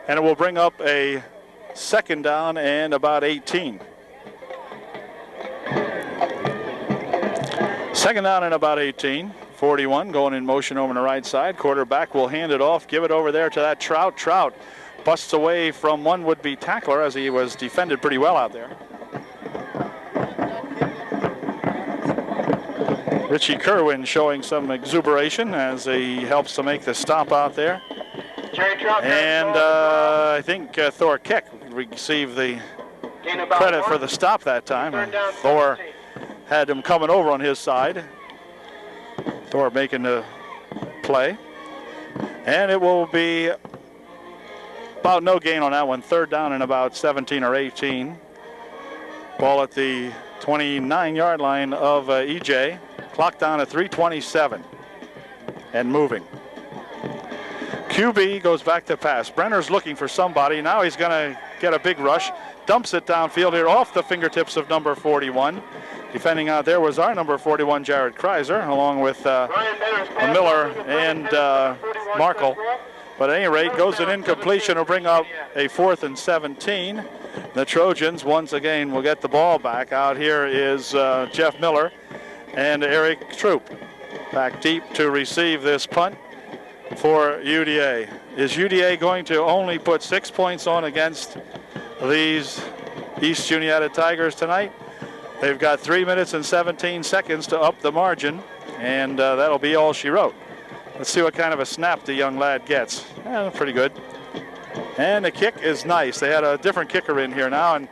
B: and it will bring up a 2nd down and about 18. 2nd down and about 18. 41 going in motion over on the right side. Quarterback will hand it off, give it over there to that Trout. Trout busts away from one would-be tackler as he was defended pretty well out there. Richie Kerwin showing some exuberation as he helps to make the stop out there. And I think Thor Keck received the credit for the stop that time. Thor had him coming over on his side. Thor making the play. And it will be about no gain on that one. 3rd down and about 17 or 18. Ball at the 29-yard line of EJ. Clock down at 3:27 and moving. QB goes back to pass. Brenner's looking for somebody. Now he's going to get a big rush. Dumps it downfield here off the fingertips of number 41. Defending out there was our number 41, Jared Kreiser, along with Miller and Markle. But at any rate, goes an incompletion to bring up a 4th and 17. The Trojans once again will get the ball back. Out here is Jeff Miller and Eric Troop back deep to receive this punt for UDA. Is UDA going to only put 6 points on against these East Juniata Tigers tonight? They've got 3 minutes and 17 seconds to up the margin, and that'll be all she wrote. Let's see what kind of a snap the young lad gets. Pretty good. And the kick is nice. They had a different kicker in here now, and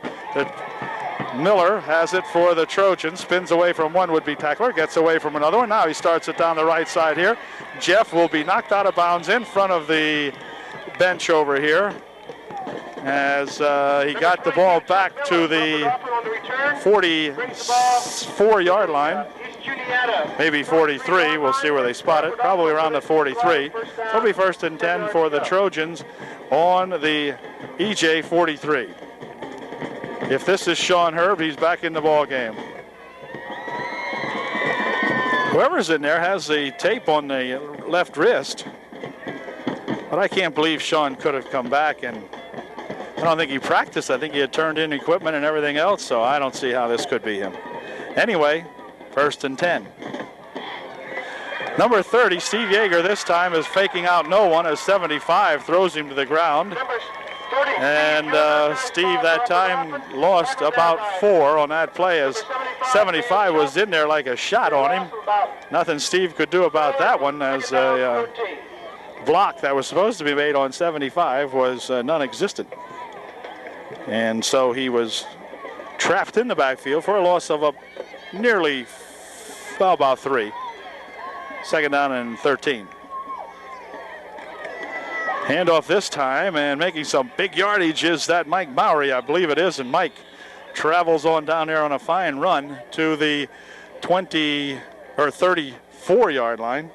B: Miller has it for the Trojans. Spins away from one would-be tackler, gets away from another one. Now he starts it down the right side here. Jeff will be knocked out of bounds in front of the bench over here as he got the ball back to the 44-yard line. Maybe 43. We'll see where they spot it. Probably around the 43. It'll be 1st and 10 for the Trojans on the EJ 43. If this is Sean Herb, he's back in the ball game. Whoever's in there has the tape on the left wrist, but I can't believe Sean could have come back, and I don't think he practiced. I think he had turned in equipment and everything else, so I don't see how this could be him. Anyway, 1st and 10. Number 30, Steve Yeager, this time is faking out no one as 75 throws him to the ground. And Steve that time lost about 4 on that play as 75 was in there like a shot on him. Nothing Steve could do about that one, as a block that was supposed to be made on 75 was non-existent. And so he was trapped in the backfield for a loss of nearly about 3. 2nd down and 13. Handoff this time, and making some big yardage is that Mike Mowry, I believe it is, and Mike travels on down there on a fine run to the 34-yard line.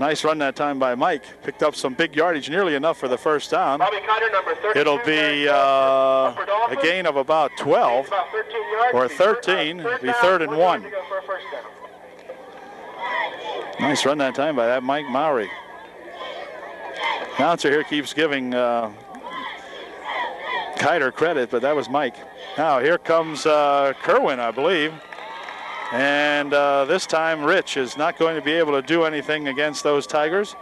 B: Nice run that time by Mike. Picked up some big yardage, nearly enough for the 1st down. It'll be a gain of about 12 or 13. It'll be 3rd and 1. Nice run that time by that Mike Mowry. Announcer here keeps giving Kiter credit, but that was Mike. Now here comes Kerwin, I believe. And this time Rich is not going to be able to do anything against those Tigers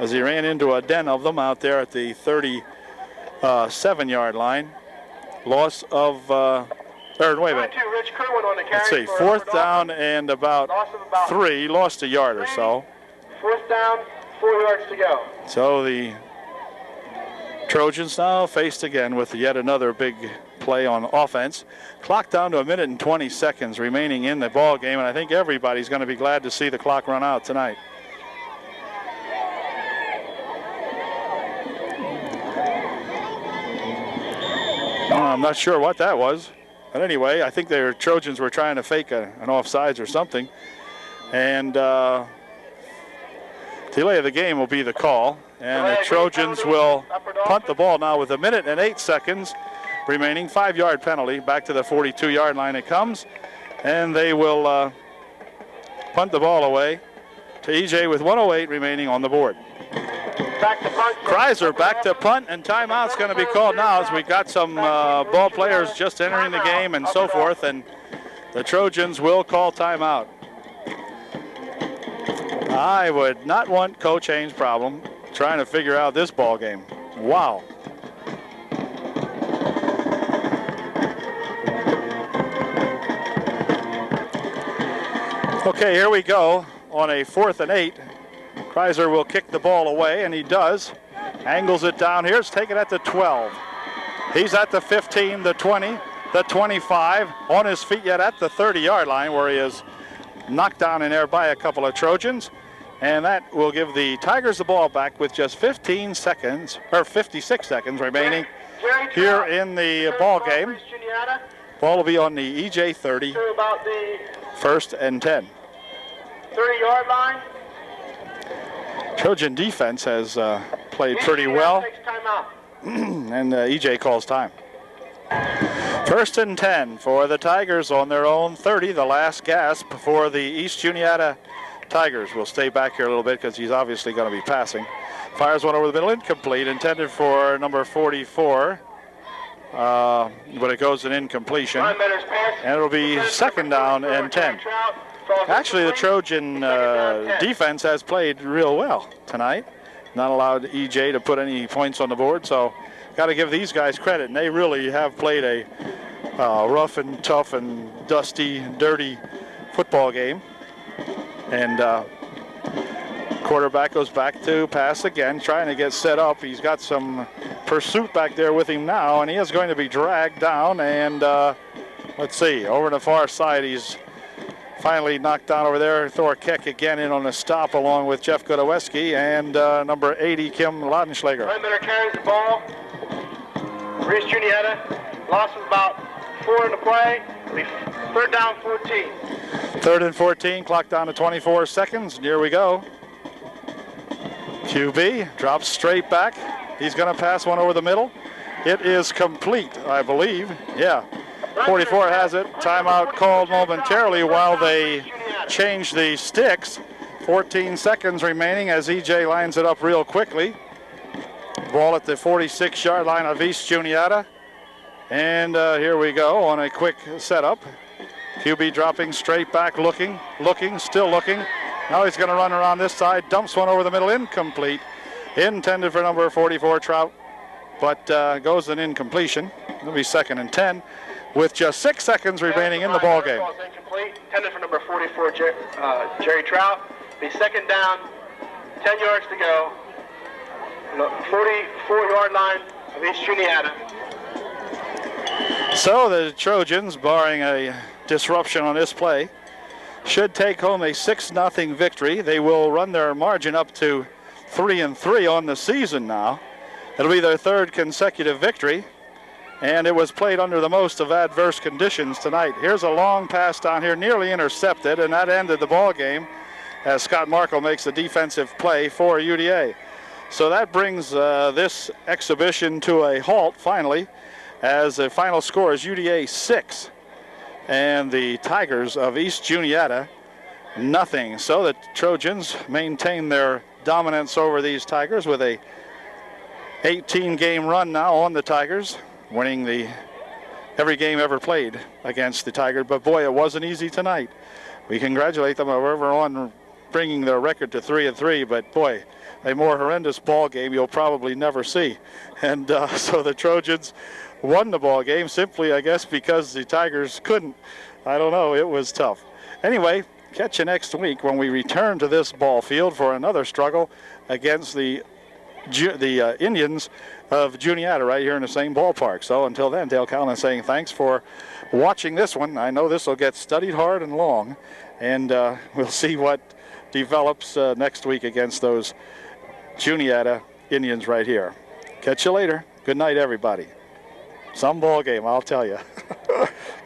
B: as he ran into a den of them out there at the 37-yard line. Loss of, wait a minute. Let's see, 4th down and about 3. Lost a yard or so.
A: 4th down, 4 yards to go.
B: So the Trojans now faced again with yet another big play on offense. Clock down to 1 minute and 20 seconds remaining in the ball game, and I think everybody's going to be glad to see the clock run out tonight. I'm not sure what that was, but anyway, I think the Trojans were trying to fake an offsides or something, and delay of the game will be the call, and the Trojans will punt the ball now with 1 minute and 8 seconds remaining. 5-yard penalty. Back to the 42-yard line it comes, and they will punt the ball away to EJ with 1:08 remaining on the board. Kreiser back to punt, and timeout's going to be called now as we got some ball players just entering the game and so forth, and the Trojans will call timeout. I would not want Coach Haynes' problem trying to figure out this ball game. Wow. Okay, here we go on a 4th and 8. Kreiser will kick the ball away, and he does. Angles it down here. It's taken at the 12. He's at the 15, the 20, the 25. On his feet yet at the 30-yard line, where he is knocked down in there by a couple of Trojans. And that will give the Tigers the ball back with just 56 seconds remaining here in the ball game. Ball will be on the EJ 30, 1st and 10.
A: 30-yard line.
B: Trojan defense has played pretty well.
A: Takes timeout.
B: And EJ calls time. 1st and 10 for the Tigers on their own 30, the last gasp for the East Juniata Tigers. Will stay back here a little bit because he's obviously going to be passing. Fires one over the middle, incomplete, intended for number 44, but it goes an incompletion. And it'll be 2nd down and 10. Actually, the Trojan defense has played real well tonight. Not allowed EJ to put any points on the board, so got to give these guys credit, and they really have played a rough and tough and dusty, dirty football game. And quarterback goes back to pass again, trying to get set up. He's got some pursuit back there with him now, and he is going to be dragged down. And let's see, over on the far side, he's finally knocked down over there. Thor Keck again in on the stop along with Jeff Godoweski and number 80, Kim Laudenschlager.
A: Linebacker carries the ball. Reese Juniata. Loss of about 4 in the play. It'll be 3rd down 14.
B: 3rd and 14, clock down to 24 seconds. And here we go. QB drops straight back. He's going to pass one over the middle. It is complete, I believe. Yeah. 44 has it. Timeout called momentarily while they change the sticks. 14 seconds remaining as EJ lines it up real quickly. Ball at the 46-yard line of East Juniata. And here we go on a quick setup. QB dropping straight back, looking, still looking. Now he's going to run around this side. Dumps one over the middle, incomplete. Intended for number 44, Trout, but goes an incompletion. It'll be 2nd and 10 with just 6 seconds remaining in the ball game.
A: Incomplete. Intended for number 44, Jerry Trout. Be 2nd down, 10 yards to go. 44-yard line of East Juniata.
B: So the Trojans, barring a disruption on this play, should take home a 6-0 victory. They will run their margin up to 3-3 on the season now. It'll be their 3rd consecutive victory, and it was played under the most of adverse conditions tonight. Here's a long pass down here, nearly intercepted, and that ended the ball game as Scott Markle makes the defensive play for UDA. So that brings this exhibition to a halt finally, as the final score is UDA 6 and the Tigers of East Juniata nothing. So the Trojans maintain their dominance over these Tigers with a 18-game run now on the Tigers, winning every game ever played against the Tigers. But boy, it wasn't easy tonight. We congratulate them, however, on bringing their record to 3-3. But boy, a more horrendous ball game you'll probably never see. And so the Trojans won the ball game simply, I guess, because the Tigers couldn't. I don't know. It was tough. Anyway, catch you next week when we return to this ball field for another struggle against the Indians of Juniata right here in the same ballpark. So until then, Dale Calnon saying thanks for watching this one. I know this will get studied hard and long, and we'll see what develops next week against those Juniata Indians right here. Catch you later. Good night, everybody. Some ball game, I'll tell you.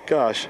B: Gosh.